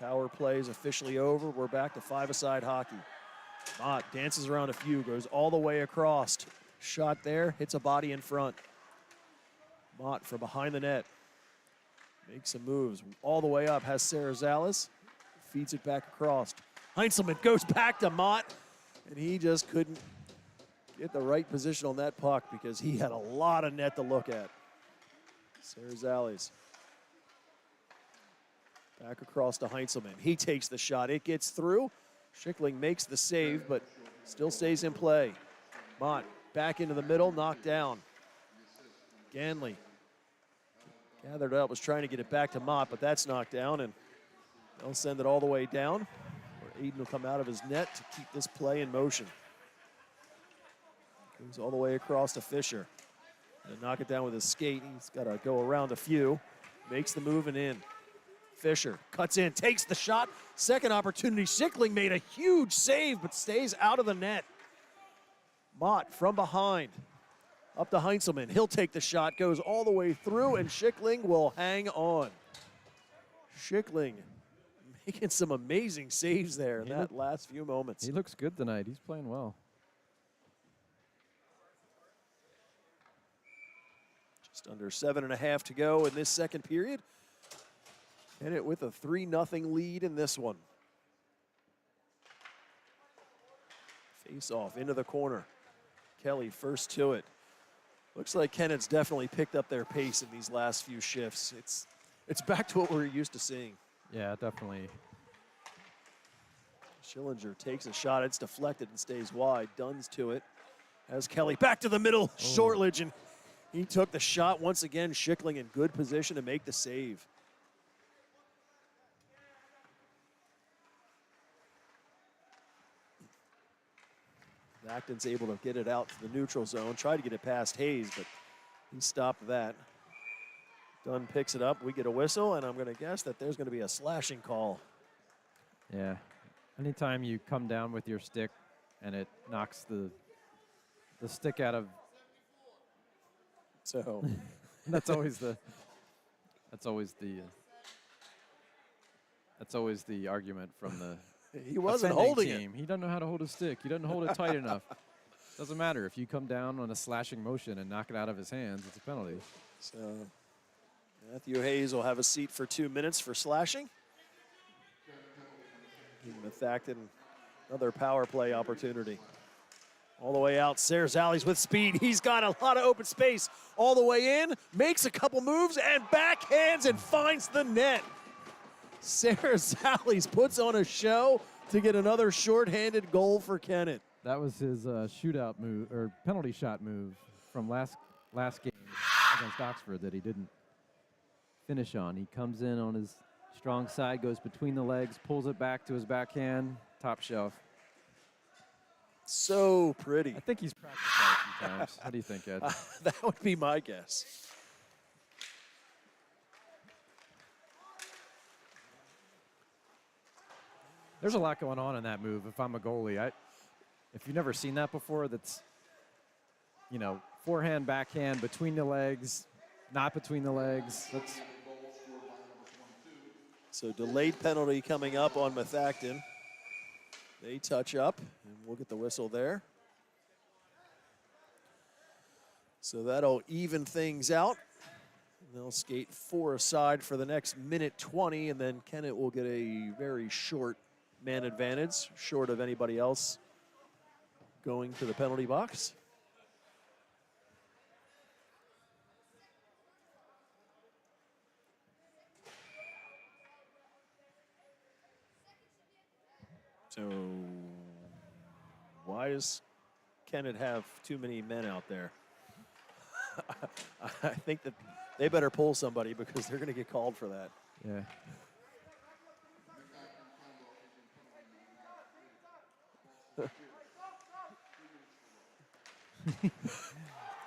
Power play is officially over. We're back to five-a-side hockey. Mott dances around a few, goes all the way across. Shot there, hits a body in front. Mott from behind the net. Makes some moves all the way up, has Sarazales. Feeds it back across. Heinzelman goes back to Mott, and he just couldn't get the right position on that puck because he had a lot of net to look at. Sarazales Back across to Heinzelman. He takes the shot. It gets through. Schickling makes the save, but still stays in play. Mott back into the middle, knocked down. Ganley gathered up, was trying to get it back to Mott, but that's knocked down, and they'll send it all the way down, where Aiden will come out of his net to keep this play in motion. Goes all the way across to Fisher. And knock it down with his skate. He's got to go around a few. Makes the move and in. Fisher cuts in, takes the shot. Second opportunity. Schickling made a huge save, but stays out of the net. Mott from behind. Up to Heinzelman. He'll take the shot, goes all the way through, and Schickling will hang on. Schickling making some amazing saves there in that last few moments. He looks good tonight. He's playing well. Just under 7.5 to go in this second period. Kennett with a 3-0 lead in this one. Face off into the corner. Kelly first to it. Looks like Kennett's definitely picked up their pace in these last few shifts. It's back to what we're used to seeing. Yeah, definitely. Schillinger takes a shot. It's deflected and stays wide. Dunn's to it. Has Kelly back to the middle. Shortledge, and he took the shot once again. Schickling in good position to make the save. Acton's able to get it out to the neutral zone. Tried to get it past Hayes, but he stopped that. Dunn picks it up. We get a whistle, and I'm going to guess that there's going to be a slashing call. Yeah. Anytime you come down with your stick and it knocks the stick out of. So that's always the argument from the he wasn't offending holding team. He doesn't know how to hold his stick. He doesn't hold it tight enough. Doesn't matter if you come down on a slashing motion and knock it out of his hands. It's a penalty. So Matthew Hayes will have a seat for 2 minutes for slashing. Methacton, another power play opportunity. All the way out, Serzales with speed. He's got a lot of open space. All the way in, makes a couple moves, and backhands and finds the net. Serzales puts on a show to get another shorthanded goal for Kennett. That was his shootout move, or penalty shot move from last game against Oxford that he didn't finish on. He comes in on his strong side, goes between the legs, pulls it back to his backhand, top shelf. So pretty. I think he's practiced that a few times. What do you think, Ed? That would be my guess. There's a lot going on in that move. If I'm a goalie, if you've never seen that before, that's, forehand, backhand, between the legs, not between the legs. So delayed penalty coming up on Methacton. They touch up, and we'll get the whistle there. So that'll even things out. They'll skate 4 aside for the next minute 20, and then Kennett will get a very short man advantage, short of anybody else going to the penalty box. So why does Kennett have too many men out there? I think that they better pull somebody because they're going to get called for that. Yeah.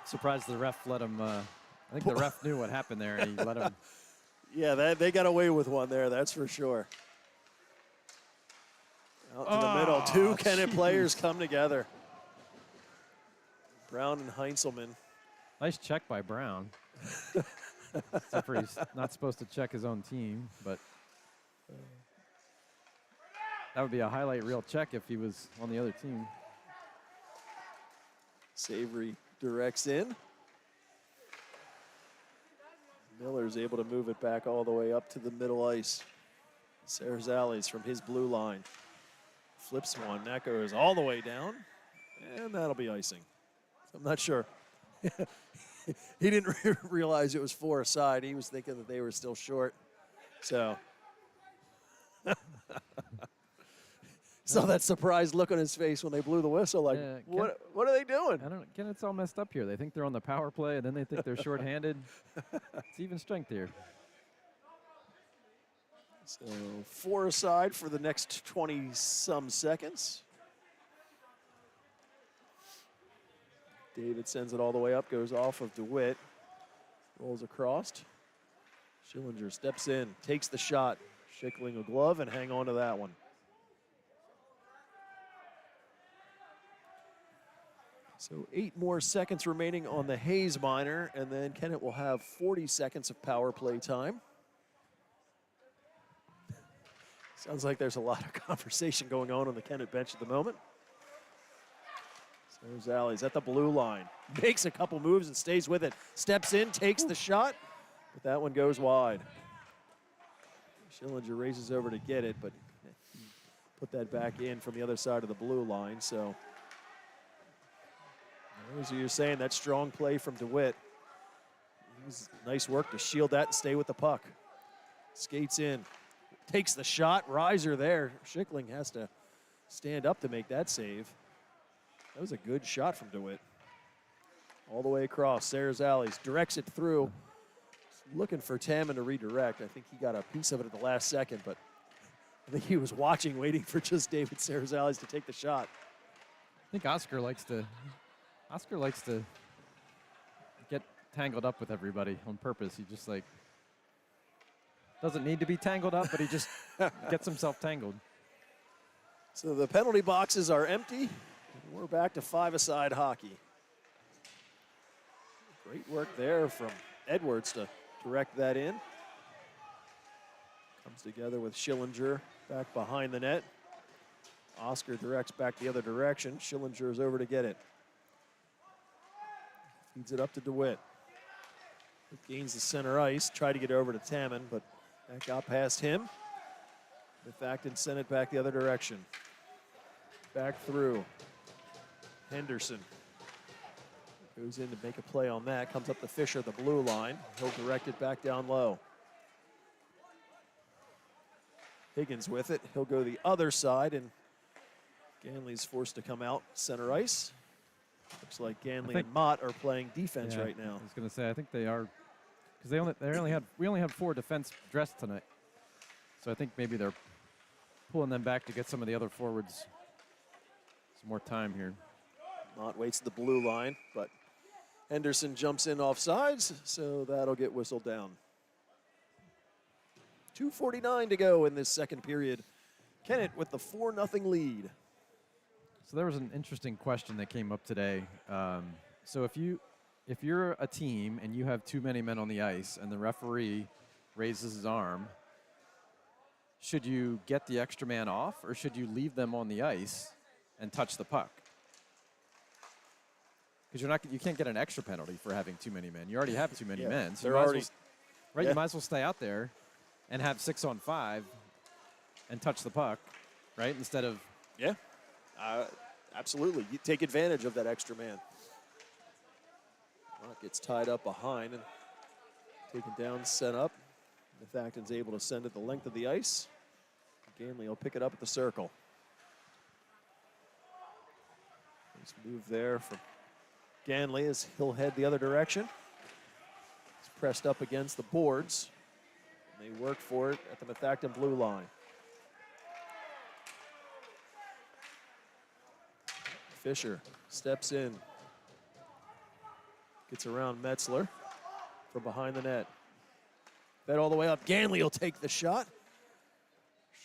Surprised the ref let him. I think the ref knew what happened there, and he let him. Yeah, they got away with one there, that's for sure. Out to the middle, 2 Kennett players come together. Brown and Heinzelman. Nice check by Brown. Except for he's not supposed to check his own team, but that would be a highlight reel check if he was on the other team. Savory directs in. Miller's able to move it back all the way up to the middle ice. Serzales from his blue line. Flips one, that goes all the way down, and that'll be icing. I'm not sure. He didn't realize it was 4 aside. He was thinking that they were still short. So Saw that surprised look on his face when they blew the whistle. Like, Yeah, what are they doing? I don't know. Kennett's all messed up here. They think they're on the power play, and then they think they're shorthanded. It's even strength here. So 4 aside for the next 20-some seconds. David sends it all the way up, goes off of DeWitt, rolls across. Schillinger steps in, takes the shot. Schickling a glove and hang on to that one. So 8 more seconds remaining on the Hayes minor, and then Kennett will have 40 seconds of power play time. Sounds like there's a lot of conversation going on the Kennett bench at the moment. So Zally's at the blue line. Makes a couple moves and stays with it. Steps in, takes the shot, but that one goes wide. Schillinger races over to get it, but put that back in from the other side of the blue line. So as you're saying, that strong play from DeWitt. It was nice work to shield that and stay with the puck. Skates in, takes the shot, riser there. Schickling has to stand up to make that save. That was a good shot from DeWitt. All the way across, Sayers Alleys, directs it through. Looking for Tamman to redirect. I think he got a piece of it at the last second, but I think he was watching, waiting for just David Sayers Alleys to take the shot. I think Oscar likes to get tangled up with everybody on purpose. He just like doesn't need to be tangled up, but he just gets himself tangled. So the penalty boxes are empty. We're back to 5-a-side hockey. Great work there from Edwards to direct that in. Comes together with Schillinger back behind the net. Oscar directs back the other direction. Schillinger is over to get it. Feeds it up to DeWitt. Gains the center ice. Tried to get over to Tamman, but that got past him. Methacton sent it back the other direction. Back through. Henderson goes in to make a play on that. Comes up to Fisher, the blue line. He'll direct it back down low. Higgins with it. He'll go the other side, and Ganley's forced to come out center ice. Looks like Ganley and Mott are playing defense right now. I was going to say, I think they are, because we only had 4 defense dressed tonight. So I think maybe they're pulling them back to get some of the other forwards some more time here. Mott waits at the blue line, but Henderson jumps in off sides, so that'll get whistled down. 2:49 to go in this second period. Kennett with the 4-0 lead. So there was an interesting question that came up today. So if you're a team and you have too many men on the ice and the referee raises his arm, should you get the extra man off or should you leave them on the ice and touch the puck? Because you can't get an extra penalty for having too many men. You already have too many men. So you might as well stay out there and have 6-on-5 and touch the puck, right? Instead of absolutely. You take advantage of that extra man. Mott gets tied up behind and taken down, set up. Methacton's able to send it the length of the ice. Ganley will pick it up at the circle. Nice move there from Ganley as he'll head the other direction. He's pressed up against the boards. And they work for it at the Methacton blue line. Fisher steps in. Gets around Metzler from behind the net. Fed all the way up. Ganley will take the shot.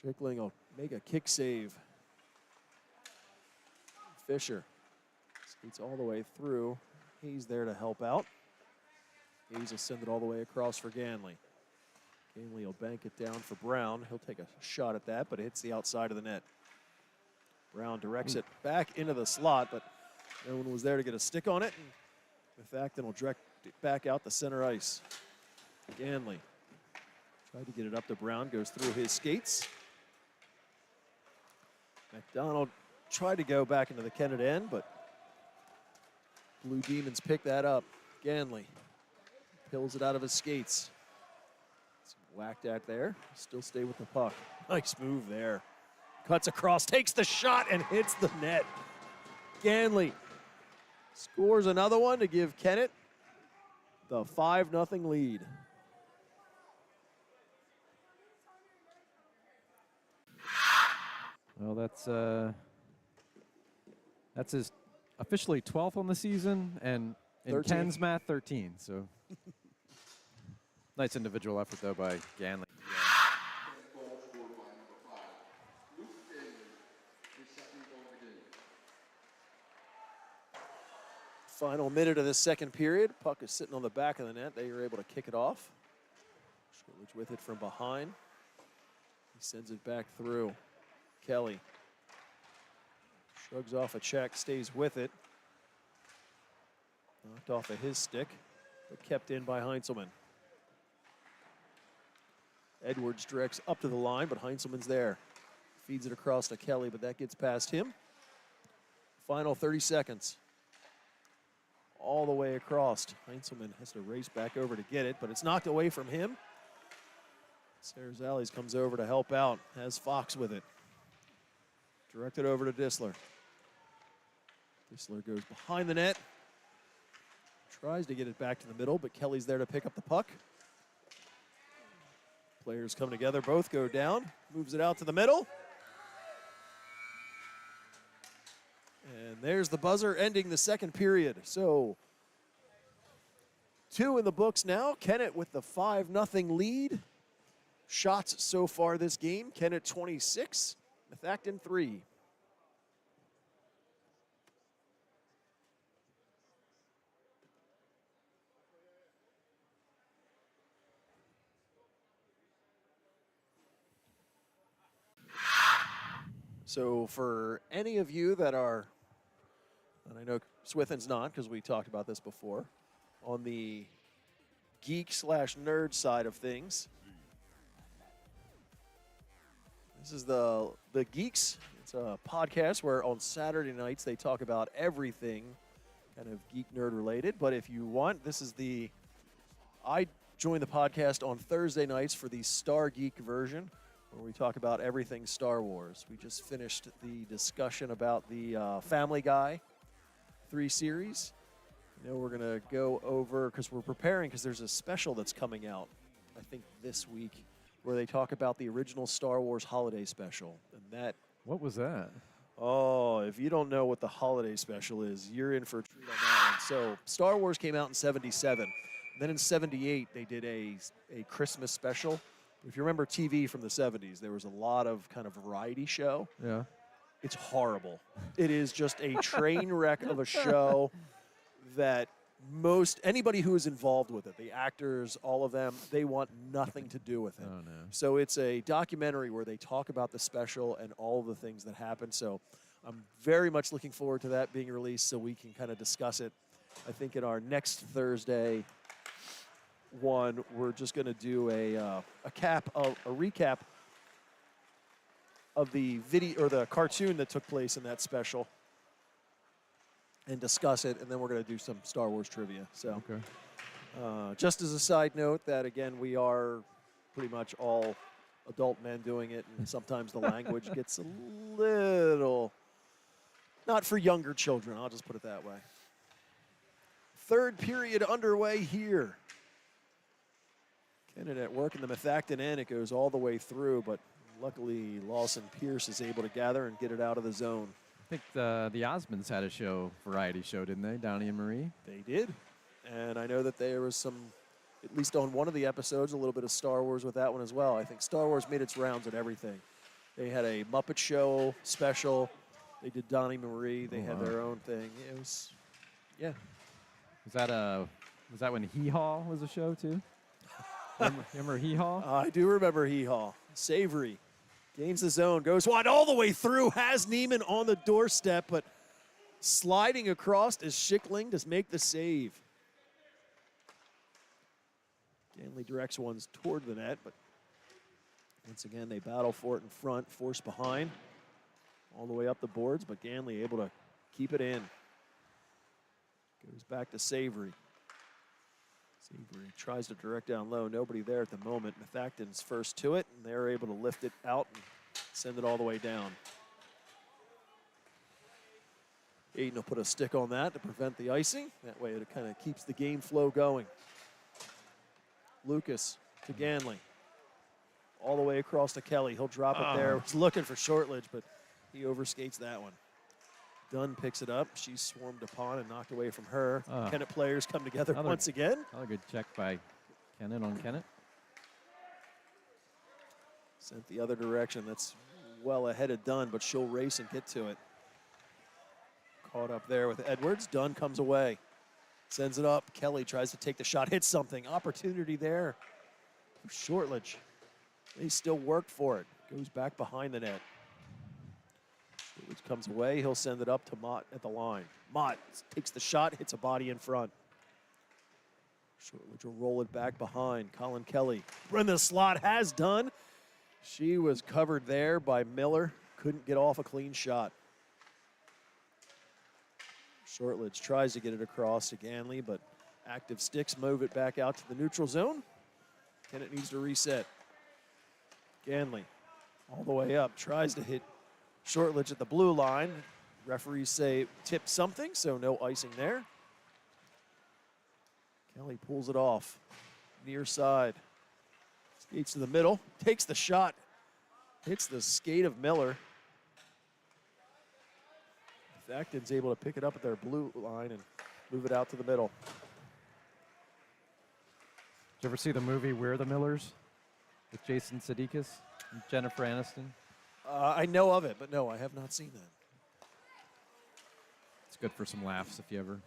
Schickling will make a kick save. Fisher skates all the way through. He's there to help out. Hayes will send it all the way across for Ganley. Ganley will bank it down for Brown. He'll take a shot at that, but it hits the outside of the net. Brown directs it back into the slot, but no one was there to get a stick on it. And Methacton will direct it back out the center ice. Ganley tried to get it up to Brown, goes through his skates. McDonald tried to go back into the Kennett end, but Blue Demons pick that up. Ganley pills it out of his skates. Whacked at there. Still stay with the puck. Nice move there. Cuts across, takes the shot, and hits the net. Ganley scores another one to give Kennett the 5-0 lead. Well, that's his officially 12th on the season, and in 13th. Ken's math, 13. So nice individual effort though by Ganley. Final minute of this second period. Puck is sitting on the back of the net. They are able to kick it off. Sherwich with it from behind. He sends it back through. Kelly shrugs off a check, stays with it. Knocked off of his stick, but kept in by Heinzelman. Edwards directs up to the line, but Heinzelman's there. Feeds it across to Kelly, but that gets past him. Final 30 seconds. All the way across. Heinzelman has to race back over to get it, but it's knocked away from him. Sarazales comes over to help out, has Fox with it. Directed over to Disler. Disler goes behind the net. Tries to get it back to the middle, but Kelly's there to pick up the puck. Players come together, both go down. Moves it out to the middle. And there's the buzzer ending the second period. So 2 in the books now. Kennett with the 5-0 lead. Shots so far this game. Kennett 26, Methacton 3. So for any of you that are, and I know Swithin's not because we talked about this before, on the geek/nerd side of things, this is the Geeks. It's a podcast where on Saturday nights they talk about everything kind of geek nerd related. But if you want, I join the podcast on Thursday nights for the Star Geek version, where we talk about everything Star Wars. We just finished the discussion about the Family Guy 3 series. You know, we're going to go over, because we're preparing, because there's a special that's coming out, I think this week, where they talk about the original Star Wars holiday special. And that, What was that? oh, if you don't know what the holiday special is, you're in for a treat on that one. So Star Wars came out in 77. Then in 78, they did a Christmas special. If you remember TV from the 70s, there was a lot of kind of variety show. Yeah. It's horrible. It is just a train wreck of a show that anybody who is involved with it, the actors, all of them, they want nothing to do with it. Oh, no. So it's a documentary where they talk about the special and all of the things that happened. So I'm very much looking forward to that being released so we can kind of discuss it. I think in our next Thursday one, we're just going to do a recap of the video or the cartoon that took place in that special and discuss it, and then we're going to do some Star Wars trivia. So, Okay. just as a side note, that again, we are pretty much all adult men doing it, and sometimes the language gets a little not for younger children. I'll just put it that way. Third period underway here. Kennett at work in the Methacton end. It goes all the way through, but luckily Lawson Pierce is able to gather and get it out of the zone. I think the Osmonds had a variety show, didn't they, Downey and Marie? They did. And I know that there was some, at least on one of the episodes, a little bit of Star Wars with that one as well. I think Star Wars made its rounds at everything. They had a Muppet Show special. They did Donnie Marie. They had their own thing. It was, yeah. Was that when Hee Haw was a show too? Remember Hee Haw? I do remember Hee Haw. Savory gains the zone, goes wide all the way through, has Neiman on the doorstep, but sliding across is Schickling to make the save. Ganley directs ones toward the net, but once again they battle for it in front, force behind, all the way up the boards, but Ganley able to keep it in. Goes back to Savory. Seabury tries to direct down low. Nobody there at the moment. Methacton's first to it, and they're able to lift it out and send it all the way down. Aiden will put a stick on that to prevent the icing. That way it kind of keeps the game flow going. Lucas to Ganley. All the way across to Kelly. He'll drop it there. He's looking for Shortledge, but he overskates that one. Dunn picks it up. She's swarmed upon and knocked away from her. Kennett players come together once again. Another good check by Kennett on Kennett. Sent the other direction. That's well ahead of Dunn, but she'll race and get to it. Caught up there with Edwards. Dunn comes away. Sends it up. Kelly tries to take the shot. Hits something. Opportunity there for Shortledge. They still worked for it. Goes back behind the net. Shortledge comes away. He'll send it up to Mott at the line. Mott takes the shot. Hits a body in front. Shortledge will roll it back behind. Colin Kelly. Run the slot. Has done. She was covered there by Miller. Couldn't get off a clean shot. Shortledge tries to get it across to Ganley, but active sticks move it back out to the neutral zone. Kennett needs to reset. Ganley all the way up, tries to hit Shortledge at the blue line. Referees say tip something, so no icing there. Kelly pulls it off, near side. Skates to the middle, takes the shot, hits the skate of Miller. Methacton's able to pick it up at their blue line and move it out to the middle. Did you ever see the movie We're the Millers with Jason Sudeikis and Jennifer Aniston? I know of it, but no, I have not seen that. It's good for some laughs if you ever.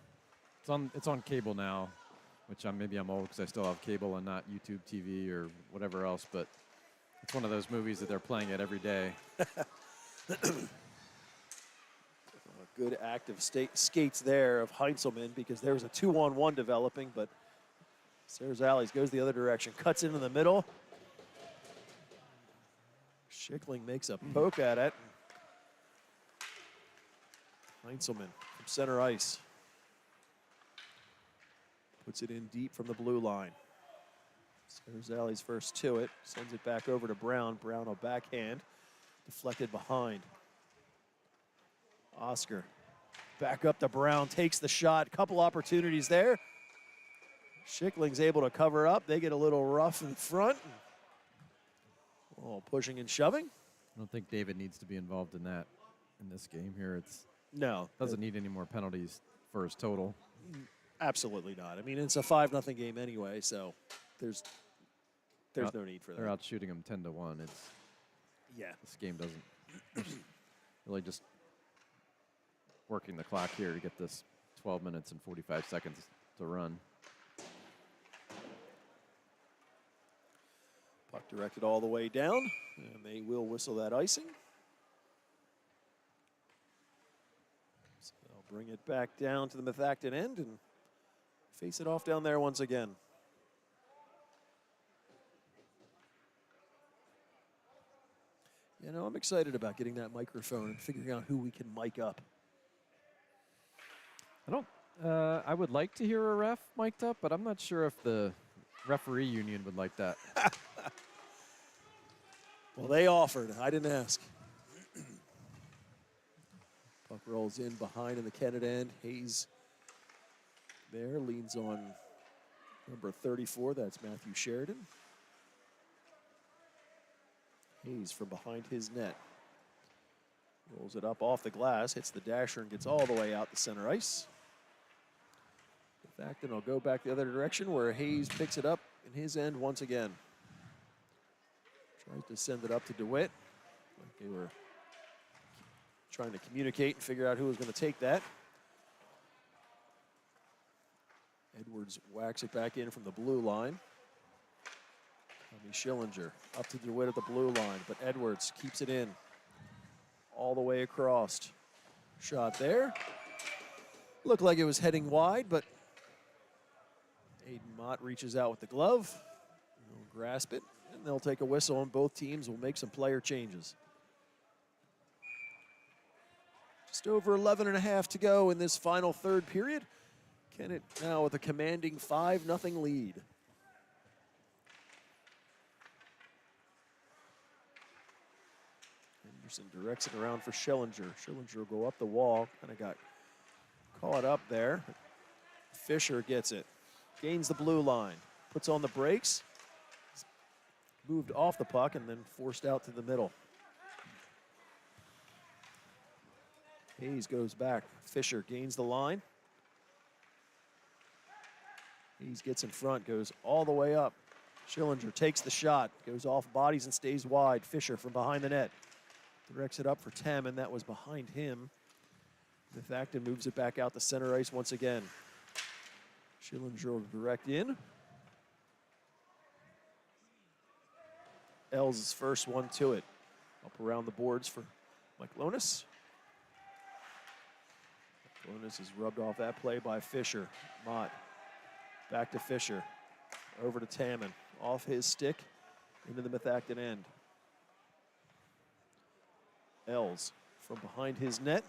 It's on cable now, which maybe I'm old because I still have cable and not YouTube TV or whatever else. But it's one of those movies that they're playing it every day. Good active skates there of Heinzelman because there was a 2-on-1 developing, but Sarah's Allies goes the other direction, cuts into the middle. Schickling makes a poke at it. Heinzelman from center ice. Puts it in deep from the blue line. Sarah's Allies first to it, sends it back over to Brown. Brown will backhand, deflected behind. Oscar back up to Brown, takes the shot. Couple opportunities there. Schickling's able to cover up. They get a little rough in front. Oh, pushing and shoving. I don't think David needs to be involved in that in this game here. No. Doesn't need any more penalties for his total. Absolutely not. I mean, it's a 5-0 game anyway, so there's no need for that. They're out shooting him 10-1. Yeah. This game doesn't really just working the clock here to get this 12 minutes and 45 seconds to run. Puck directed all the way down, and they will whistle that icing. So they'll bring it back down to the Methacton end and face it off down there once again. You know, I'm excited about getting that microphone and figuring out who we can mic up. I would like to hear a ref mic'd up, but I'm not sure if the referee union would like that. Well, they offered. I didn't ask. Puck rolls in behind in the Kennett end. Hayes there leans on number 34. That's Matthew Sheridan. Hayes from behind his net. Rolls it up off the glass, hits the dasher, and gets all the way out to center ice. In fact, then I'll go back the other direction where Hayes picks it up in his end once again. Tries to send it up to DeWitt. Like they were trying to communicate and figure out who was going to take that. Edwards whacks it back in from the blue line. Tommy Schillinger up to DeWitt at the blue line, but Edwards keeps it in all the way across. Shot there. Looked like it was heading wide, but Aiden Mott reaches out with the glove. He'll grasp it, and they'll take a whistle, and both teams will make some player changes. Just over 11 and a half to go in this final third period. Kennett now with a commanding 5-0 lead. Henderson directs it around for Schillinger. Schillinger will go up the wall. Kind of got caught up there. Fisher gets it. Gains the blue line. Puts on the brakes. Moved off the puck and then forced out to the middle. Hayes goes back. Fisher gains the line. Hayes gets in front, goes all the way up. Schillinger takes the shot, goes off bodies and stays wide. Fisher from behind the net directs it up for Tem, and that was behind him. Methacton moves it back out to center ice once again. Schillinger will direct in. Els' first one to it. Up around the boards for Mike Lonis. Lonis is rubbed off that play by Fisher. Mott back to Fisher. Over to Taman. Off his stick into the Methacton end. Els from behind his net.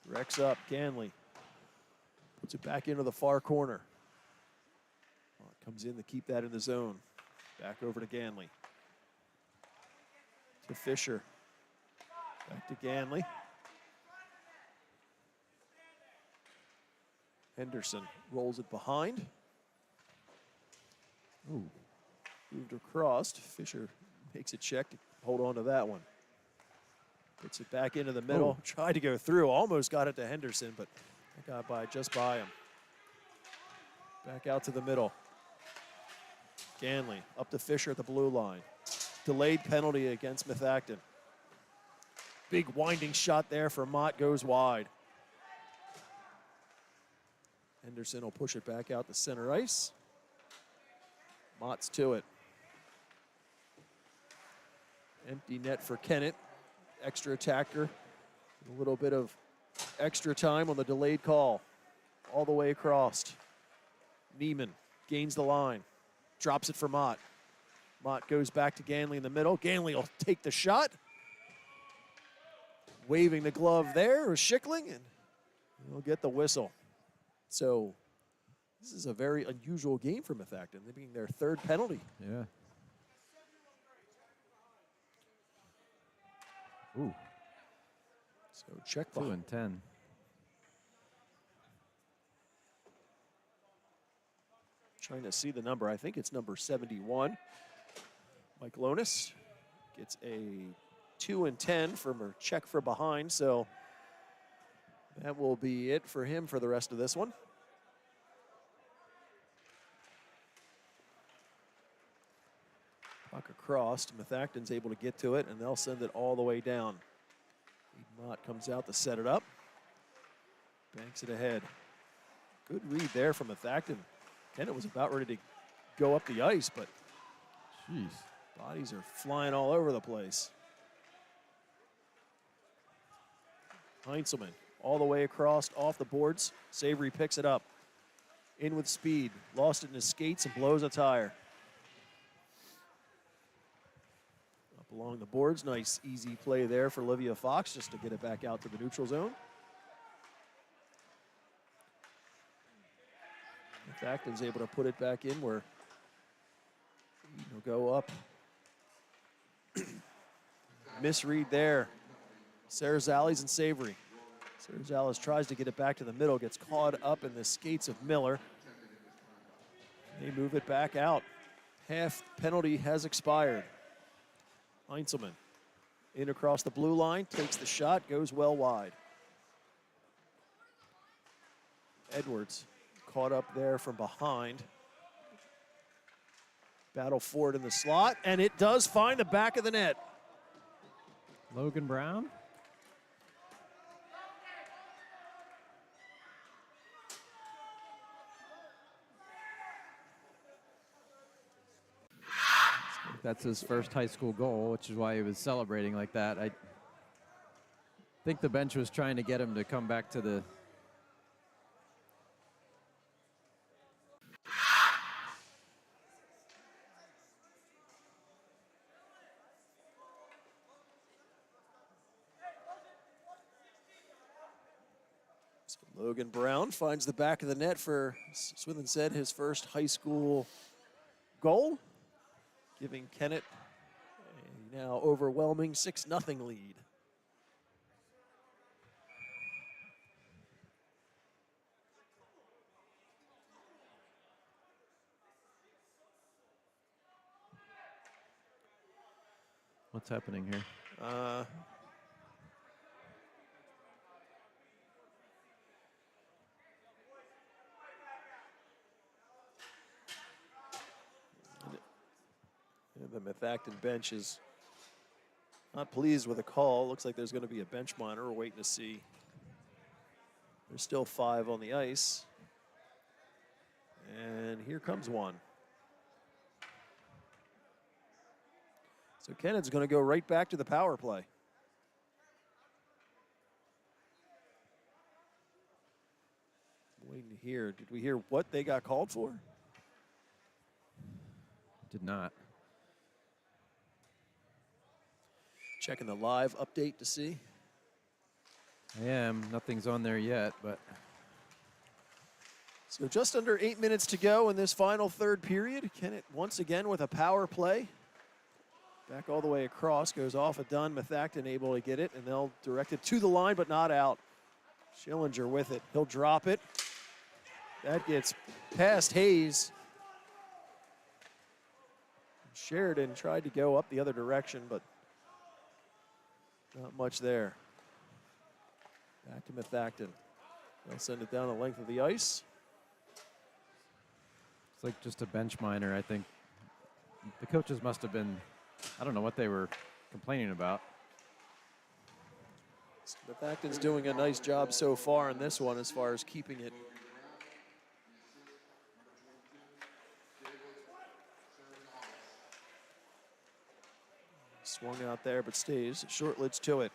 Directs up. Ganley puts it back into the far corner. Mott comes in to keep that in the zone. Back over to Ganley. To Fisher. Back to Ganley. Henderson rolls it behind. Ooh. Moved across. Fisher makes a check to hold on to that one. Puts it back into the middle. Oh. Tried to go through. Almost got it to Henderson, but got by just by him. Back out to the middle. Ganley up to Fisher at the blue line. Delayed penalty against Methacton. Big winding shot there for Mott, goes wide. Henderson will push it back out to center ice. Mott's to it. Empty net for Kennett. Extra attacker. A little bit of extra time on the delayed call. All the way across. Neiman gains the line. Drops it for Mott. Mott goes back to Ganley in the middle. Ganley will take the shot. Waving the glove there was Schickling, and he'll get the whistle. So this is a very unusual game for Methacton. They're being their third penalty. Yeah. Ooh. So check 2 and 10. Trying to see the number. I think it's number 71. Mike Lonis gets a 2 and 10 from a check for behind. So that will be it for him for the rest of this one. Puck across. Methacton's able to get to it, and they'll send it all the way down. Mott comes out to set it up. Banks it ahead. Good read there from Methacton. Kennett was about ready to go up the ice, but Jeez. bodies are flying all over the place. Heinzelman all the way across, off the boards. Savory picks it up. In with speed. Lost it in his skates and blows a tire. Up along the boards. Nice, easy play there for Olivia Fox just to get it back out to the neutral zone. Methacton's able to put it back in where he'll go up. Misread there. Sarazales and Savory. Sarazales tries to get it back to the middle, gets caught up in the skates of Miller. They move it back out. Half penalty has expired. Heinzelman in across the blue line, takes the shot, goes well wide. Edwards caught up there from behind. Battle for it in the slot, and it does find the back of the net. Logan Brown. That's his first high school goal, which is why he was celebrating like that. I think the bench was trying to get him to come back to the Logan Brown finds the back of the net for Swithin said his first high school goal, giving Kennett a now overwhelming 6-0 lead. What's happening here? The Methacton bench is not pleased with the call. Looks like there's going to be a bench monitor. We're waiting to see. There's still 5 on the ice. And here comes one. So Kennett's going to go right back to the power play. Waiting to hear. Did we hear what they got called for? Did not. Checking the live update to see. I am. Nothing's on there yet, but So just under 8 minutes to go in this final third period. Kennett once again with a power play. Back all the way across, goes off a done. Methacton able to get it, and they'll direct it to the line, but not out. Schillinger with it. He'll drop it. That gets past Hayes. Sheridan tried to go up the other direction, but not much there. Back to Methacton. They'll send it down the length of the ice. it's like just a bench minor. I think the coaches must have been, I don't know what they were complaining about. Methacton's doing a nice job so far in this one as far as keeping it. Swung out there, but stays. Shortledge to it.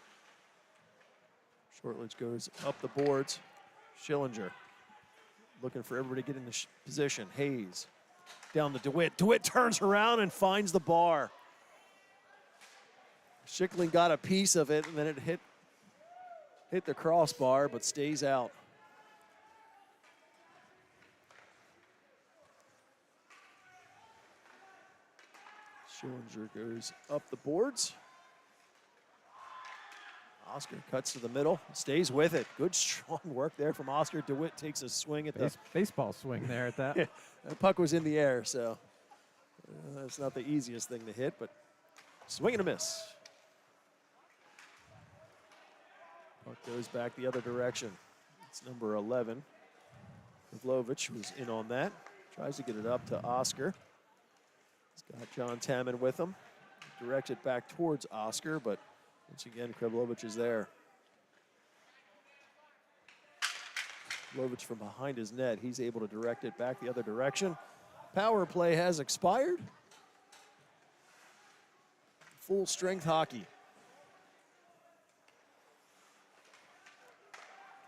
Shortledge goes up the boards. Schillinger looking for everybody to get in the position. Hayes down to DeWitt. DeWitt turns around and finds the bar. Schickling got a piece of it, and then it hit the crossbar, but stays out. Schillinger goes up the boards. Oscar cuts to the middle, stays with it. Good, strong work there from Oscar. DeWitt takes a swing at the Baseball swing there at that. Yeah, that puck was in the air, so that's not the easiest thing to hit, but swing and a miss. Puck goes back the other direction. It's number 11. Pavlovich was in on that. Tries to get it up to Oscar. He's got John Tamman with him. Direct it back towards Oscar, but once again, Krivlovich is there. Krivlovich from behind his net. He's able to direct it back the other direction. Power play has expired. Full strength hockey.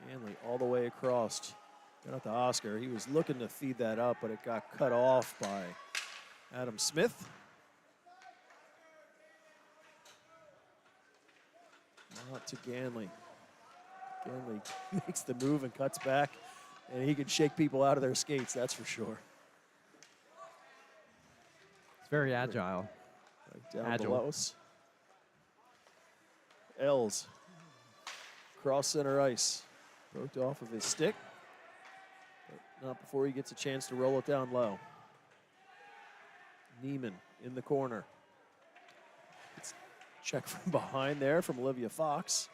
Ganley all the way across. Got out to Oscar. He was looking to feed that up, but it got cut off by Adam Smith. Not to Ganley. Ganley makes the move and cuts back, and he can shake people out of their skates, that's for sure. It's very agile. Right down below us. Els, cross center ice. Poked off of his stick, but not before he gets a chance to roll it down low. Neiman in the corner. It's check from behind there from Olivia Fox.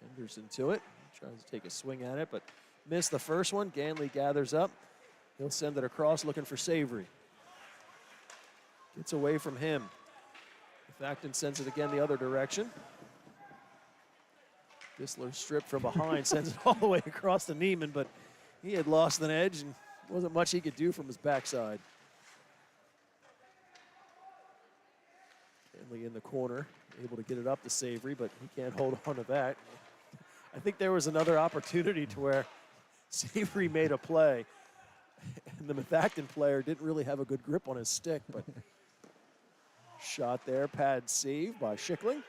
Henderson to it. Tries to take a swing at it, but missed the first one. Ganley gathers up. He'll send it across looking for Savory. Gets away from him. Methacton sends it again the other direction. Bissler stripped from behind, sends it all the way across to Neiman, but he had lost an edge and wasn't much he could do from his backside. Ganley in the corner, able to get it up to Savory, but he can't hold on to that. I think there was another opportunity to where Savory made a play, and the Methacton player didn't really have a good grip on his stick, but shot there, pad save by Schickling.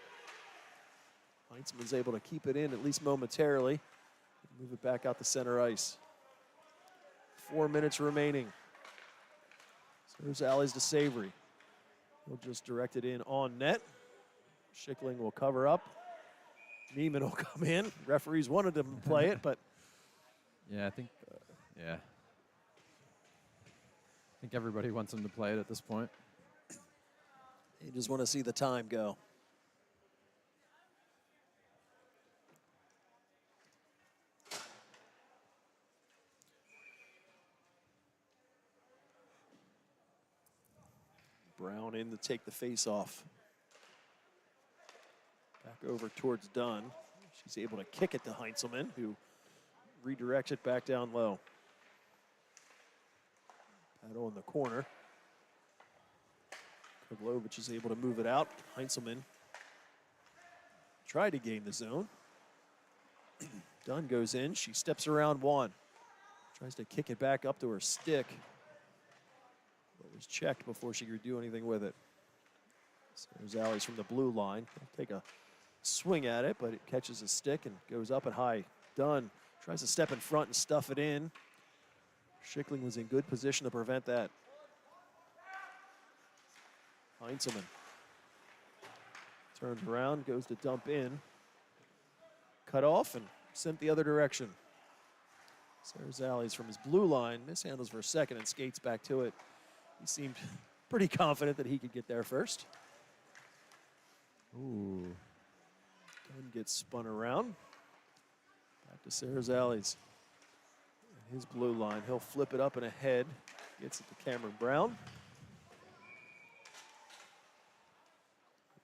Heinzman's able to keep it in at least momentarily. Move it back out to center ice. 4 minutes remaining. So there's alleys to Savory. He'll just direct it in on net. Schickling will cover up. Neiman will come in. Referees wanted him to play it, but Yeah, I think. Yeah. I think everybody wants him to play it at this point. you just want to see the time go. Brown in to take the face off. Back over towards Dunn. She's able to kick it to Heinzelman, who redirects it back down low. Paddle in the corner. Kovlovich is able to move it out. Heinzelman tried to gain the zone. Dunn goes in. She steps around one. Tries to kick it back up to her stick. But was checked before she could do anything with it. So there's alleys from the blue line. They'll take a swing at it, but it catches a stick and goes up and high. Dunn tries to step in front and stuff it in. Schickling was in good position to prevent that. Heinzelman turns around, goes to dump in. Cut off and sent the other direction. Sarah's alleys from his blue line. Mishandles for a second and skates back to it. He seemed pretty confident that he could get there first. Ooh. Dunn gets spun around. Back to Sarah's alleys. His blue line. He'll flip it up and ahead. Gets it to Cameron Brown.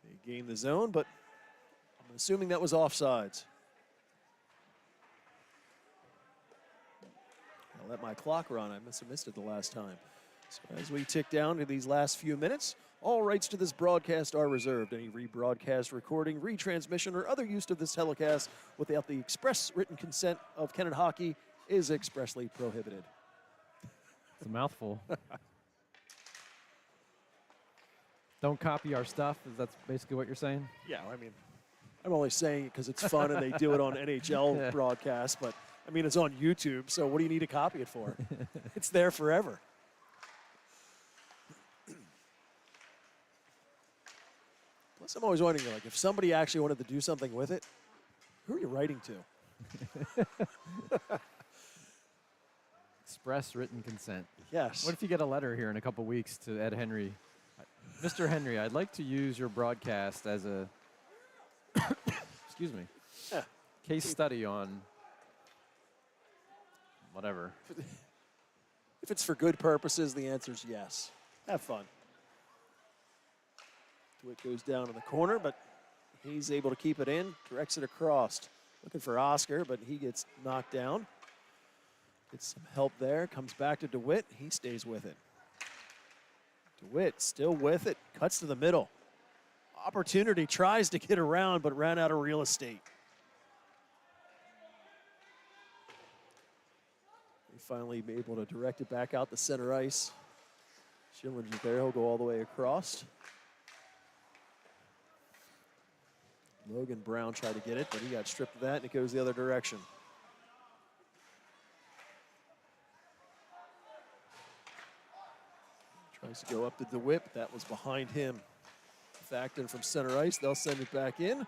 They gain the zone, but I'm assuming that was offsides. I'll let my clock run. I must have missed it the last time. So as we tick down to these last few minutes, all rights to this broadcast are reserved. Any rebroadcast, recording, retransmission, or other use of this telecast without the express written consent of Kennett Hockey is expressly prohibited. It's a mouthful. Don't copy our stuff. That's basically what you're saying? Yeah, I mean, I'm only saying it because it's fun and they do it on NHL Yeah. broadcasts, but I mean, it's on YouTube, so what do you need to copy it for? It's there forever. Plus, I'm always wondering, like, if somebody actually wanted to do something with it, who are you writing to? Express written consent. Yes. What if you get a letter here in a couple weeks to Ed Henry? Mr. Henry, I'd like to use your broadcast as a excuse me, Yeah. case study on whatever. If it's for good purposes, the answer is yes. Have fun. DeWitt goes down in the corner, but he's able to keep it in, directs it across. Looking for Oscar, but he gets knocked down. Gets some help there, comes back to DeWitt. He stays with it. DeWitt still with it, cuts to the middle. Opportunity, tries to get around, but ran out of real estate. He finally able to direct it back out the center ice. Schillinger there, he'll go all the way across. Logan Brown tried to get it, but he got stripped of that, and it goes the other direction. Tries to go up to DeWitt, but that was behind him. Methacton from center ice, they'll send it back in.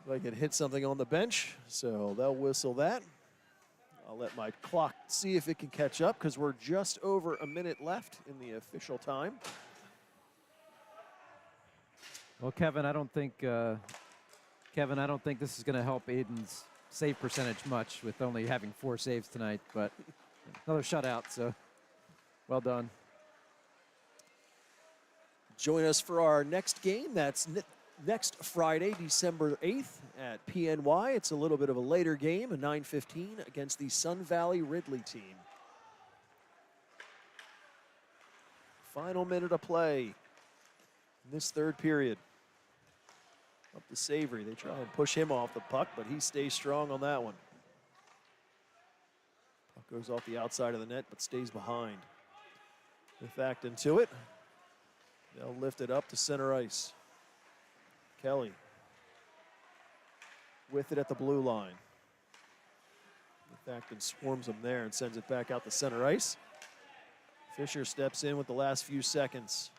Like it hit something on the bench, so they'll whistle that. I'll let my clock see if it can catch up because we're just over a minute left in the official time. Well, Kevin, I don't think this is going to help Aiden's save percentage much with only having 4 saves tonight, but another shutout, so well done. Join us for our next game. That's next Friday, December 8th at PNY. It's a little bit of a later game, a 9:15 against the Sun Valley Ridley team. Final minute of play in this third period. Up to Savory. They try and push him off the puck, but he stays strong on that one. Puck goes off the outside of the net, but stays behind. Methacton to it. They'll lift it up to center ice. Kelly with it at the blue line. Methacton swarms him there and sends it back out the center ice. Fisher steps in with the last few seconds.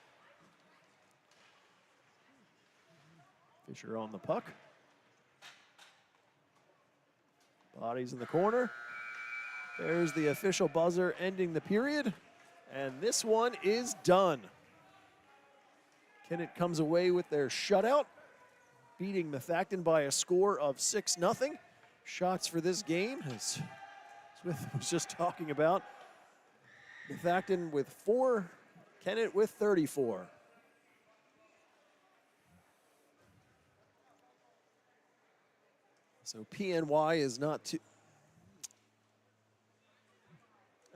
Fisher on the puck. Bodies in the corner. There's the official buzzer ending the period. And this one is done. Kennett comes away with their shutout, beating Methacton by a score of 6-0. Shots for this game, as Smith was just talking about. Methacton with 4, Kennett with 34. So PNY is not too...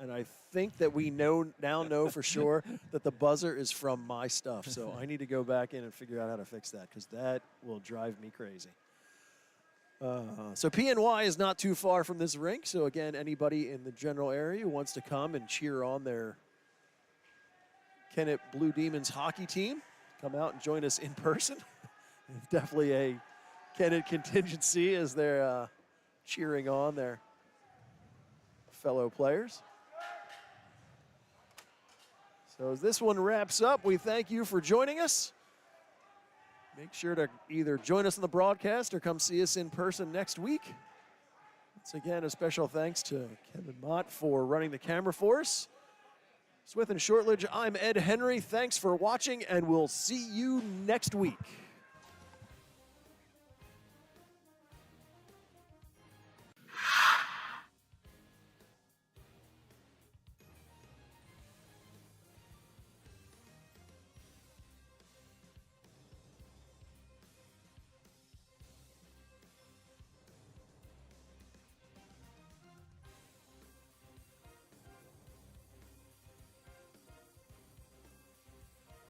And I think that we now know for sure that the buzzer is from my stuff. So I need to go back in and figure out how to fix that, because that will drive me crazy. So PNY is not too far from this rink. So again, anybody in the general area who wants to come and cheer on their Kennett Blue Demons hockey team, come out and join us in person. Definitely a Kennett contingency as they're cheering on their fellow players. So as this one wraps up, we thank you for joining us. Make sure to either join us on the broadcast or come see us in person next week. Once again, a special thanks to Kevin Mott for running the camera for us. Smith and Shortledge, I'm Ed Henry. Thanks for watching, and we'll see you next week.